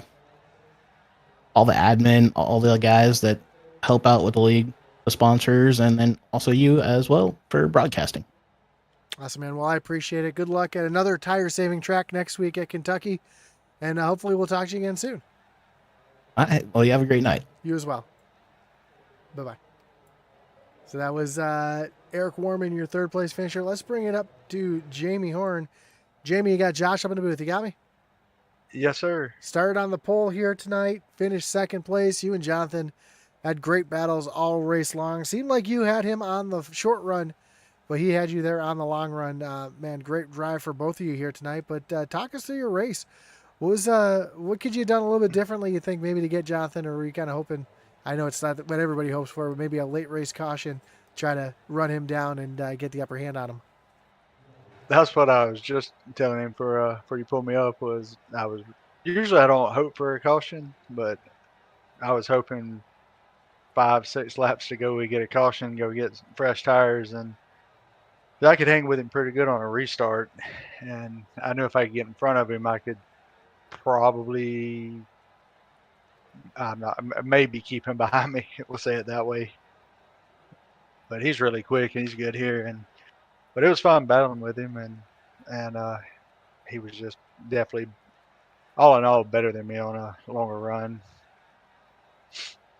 all the admin, all the guys that help out with the league, the sponsors, and then also you as well for broadcasting. Awesome, man. Well, I appreciate it. Good luck at another tire saving track next week at Kentucky. And hopefully we'll talk to you again soon. All right. Well, you have a great night. You as well. Bye-bye. So that was Eric Warman, your third place finisher. Let's bring it up to Jamie Horn. Jamie, you got Josh up in the booth. You got me? Yes, sir. Started on the pole here tonight. Finished second place. You and Jonathan had great battles all race long. Seemed like you had him on the short run, but he had you there on the long run. Man, great drive for both of you here tonight. But talk us through your race. What could you have done a little bit differently, you think, maybe to get Jonathan, or were you kind of hoping, I know it's not what everybody hopes for, but maybe a late race caution, try to run him down and get the upper hand on him? That's what I was just telling him for you pulled me up was usually I don't hope for a caution, but I was hoping 5-6 laps to go we get a caution, go get fresh tires, and I could hang with him pretty good on a restart. And I knew if I could get in front of him, I could probably maybe keep him behind me. We'll say it that way. But he's really quick and he's good here, but it was fun battling with him, and he was just definitely, all in all, better than me on a longer run.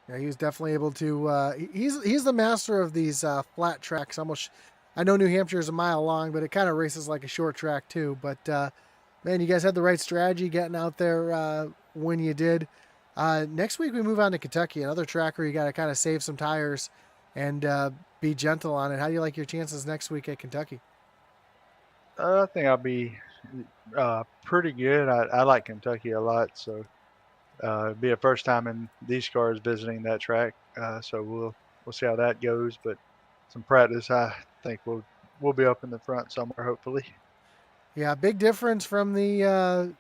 Yeah, he was definitely able to. He's the master of these flat tracks. Almost, I know New Hampshire is a mile long, but it kind of races like a short track too. But man, you guys had the right strategy getting out there when you did. Next week we move on to Kentucky, another track where you got to kind of save some tires and be gentle on it. How do you like your chances next week at Kentucky? I think I'll be pretty good. I like Kentucky a lot, so it'll be a first time in these cars visiting that track. So we'll see how that goes. But some practice, I think we'll be up in the front somewhere, hopefully. Yeah, big difference from the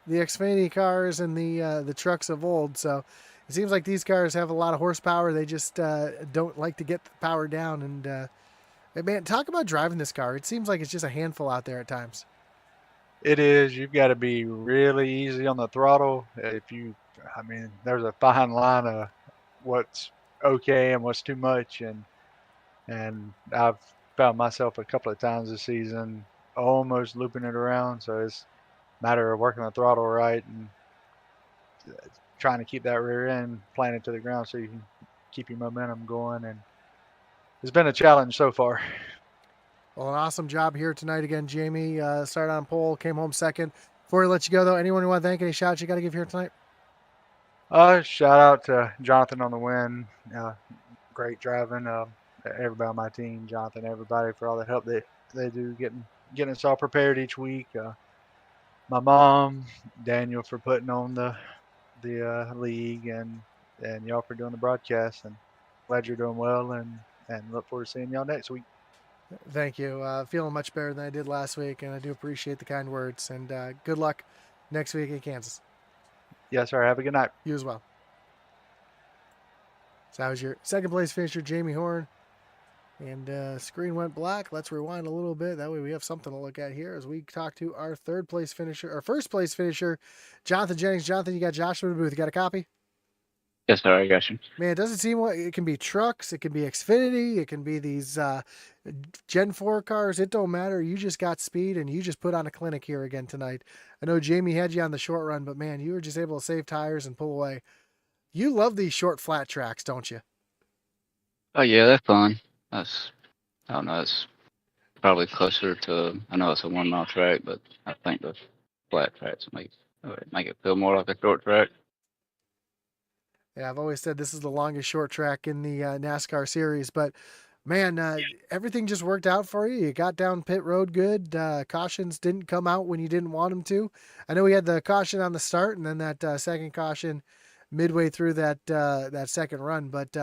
Xfinity cars and the trucks of old. So it seems like these cars have a lot of horsepower. They just don't like to get the power down. And man, talk about driving this car. It seems like it's just a handful out there at times. It is. You've got to be really easy on the throttle. There's a fine line of what's okay and what's too much, and I've found myself a couple of times this season almost looping it around. So it's a matter of working the throttle right and trying to keep that rear end planted to the ground so you can keep your momentum going. And it's been a challenge so far. Well, an awesome job here tonight again, Jamie. Started on pole, came home second. Before we let you go, though, anyone you want to thank, any shots you got to give here tonight? Shout out to Jonathan on the win. Great driving. Everybody on my team, Jonathan, everybody for all the help they do getting us all prepared each week. My mom, Daniel, for putting on the league, and y'all for doing the broadcast. And glad you're doing well, and look forward to seeing y'all next week. Thank you. Feeling much better than I did last week, and I do appreciate the kind words. And good luck next week in Kansas. Yes, sir. Have a good night. You as well. So that was your second place finisher, Jamie Horn. And screen went black. Let's rewind a little bit. That way we have something to look at here as we talk to our third place finisher, or first place finisher, Jonathan Jennings. Jonathan, you got Joshua in the booth. You got a copy? Yes, sir. I got you. Man, it doesn't seem like it can be trucks. It can be Xfinity. It can be these Gen 4 cars. It don't matter. You just got speed, and you just put on a clinic here again tonight. I know Jamie had you on the short run, but man, you were just able to save tires and pull away. You love these short flat tracks, don't you? Oh yeah, that's fun. I don't know. It's probably closer to. I know it's a 1 mile track, but I think the flat tracks make it feel more like a short track. Yeah, I've always said this is the longest short track in the NASCAR series, but Man, everything just worked out for you. You got down pit road good. Cautions didn't come out when you didn't want them to. I know we had the caution on the start, and then that second caution midway through that second run. But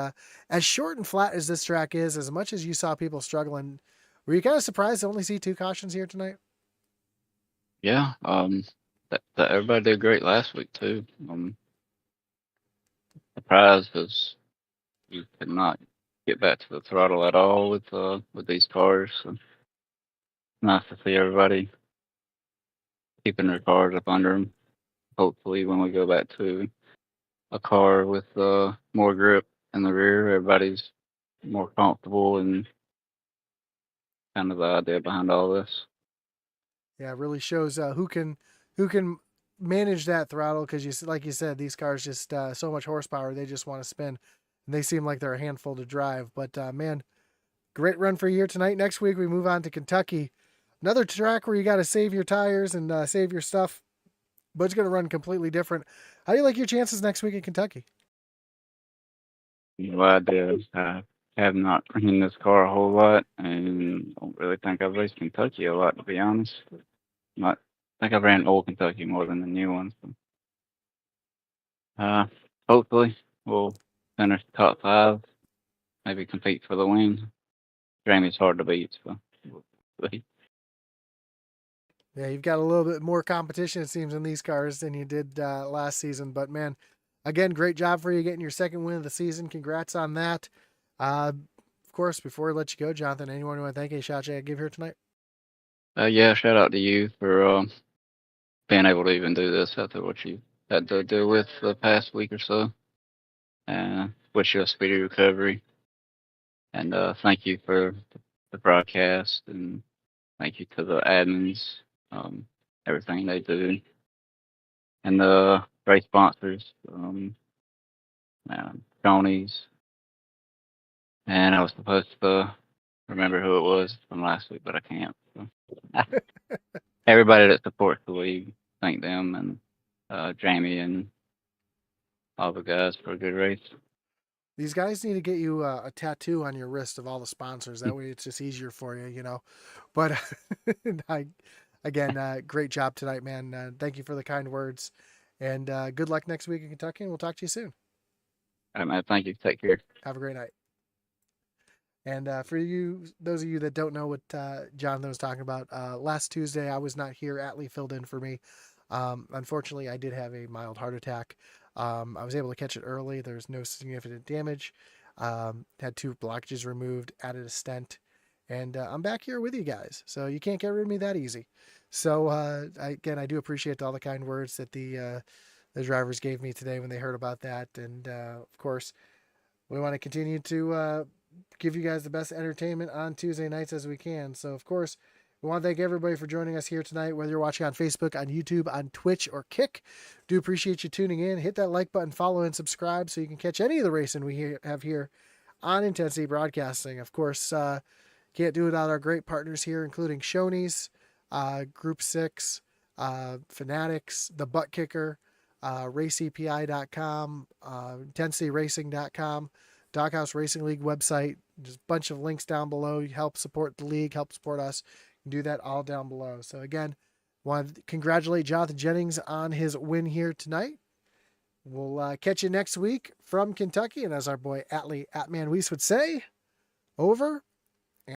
as short and flat as this track is, as much as you saw people struggling, were you kind of surprised to only see 2 cautions here tonight? Yeah. That everybody did great last week too. Surprised because you could not get back to the throttle at all with these cars. So nice to see everybody keeping their cars up under them. Hopefully, when we go back to a car with more grip in the rear, everybody's more comfortable, and kind of the idea behind all this. Yeah, it really shows who can manage that throttle, because like you said, these cars just so much horsepower, they just want to spin, and they seem like they're a handful to drive. But man, great run for you here tonight. Next week we move on to Kentucky, another track where you got to save your tires and save your stuff, but it's going to run completely different. How do you like your chances next week in Kentucky? No idea. I have not ridden this car a whole lot, and don't really think I've raced Kentucky a lot, to be honest. Not I think I've ran old Kentucky more than the new ones. So, hopefully we'll finish top 5, maybe compete for the win. Jamie's hard to beat, so we'll see. Yeah, you've got a little bit more competition, it seems, in these cars than you did last season. But man, again, great job for you getting your second win of the season. Congrats on that. Of course, before we let you go, Jonathan, anyone you want to thank, any shout I give here tonight? Yeah, shout out to you for being able to even do this after what you had to deal with the past week or so. Wish you a speedy recovery. And thank you for the broadcast, and thank you to the admins, everything they do, and the great sponsors, Shoney's. And I was supposed to remember who it was from last week, but I can't. So. Everybody that supports the league, thank them, and Jamie and all the guys for a good race. These guys need to get you a tattoo on your wrist of all the sponsors. That way it's just easier for you, you know. But again, great job tonight, man. Thank you for the kind words. And good luck next week in Kentucky, and we'll talk to you soon. All right, man. Thank you. Take care. Have a great night. And for those of you that don't know what Jonathan was talking about, last Tuesday I was not here. Atlee filled in for me. Unfortunately, I did have a mild heart attack. I was able to catch it early. There's no significant damage. Had 2 blockages removed, added a stent, and I'm back here with you guys. So you can't get rid of me that easy. So I do appreciate all the kind words that the drivers gave me today when they heard about that. And of course, we want to continue to give you guys the best entertainment on Tuesday nights as we can. So, of course, we want to thank everybody for joining us here tonight, whether you're watching on Facebook, on YouTube, on Twitch, or Kick. Do appreciate you tuning in. Hit that like button, follow, and subscribe so you can catch any of the racing we have here on Intensity Broadcasting. Of course, can't do it without our great partners here, including Shoney's, Group 6, Fanatics, The Butt Kicker, RaceEPI.com, IntensityRacing.com, Doghouse Racing League website. Just a bunch of links down below. You help support the league, help support us. You can do that all down below. So again, want to congratulate Jonathan Jennings on his win here tonight. We'll catch you next week from Kentucky. And as our boy Atlee Atman Weiss would say, over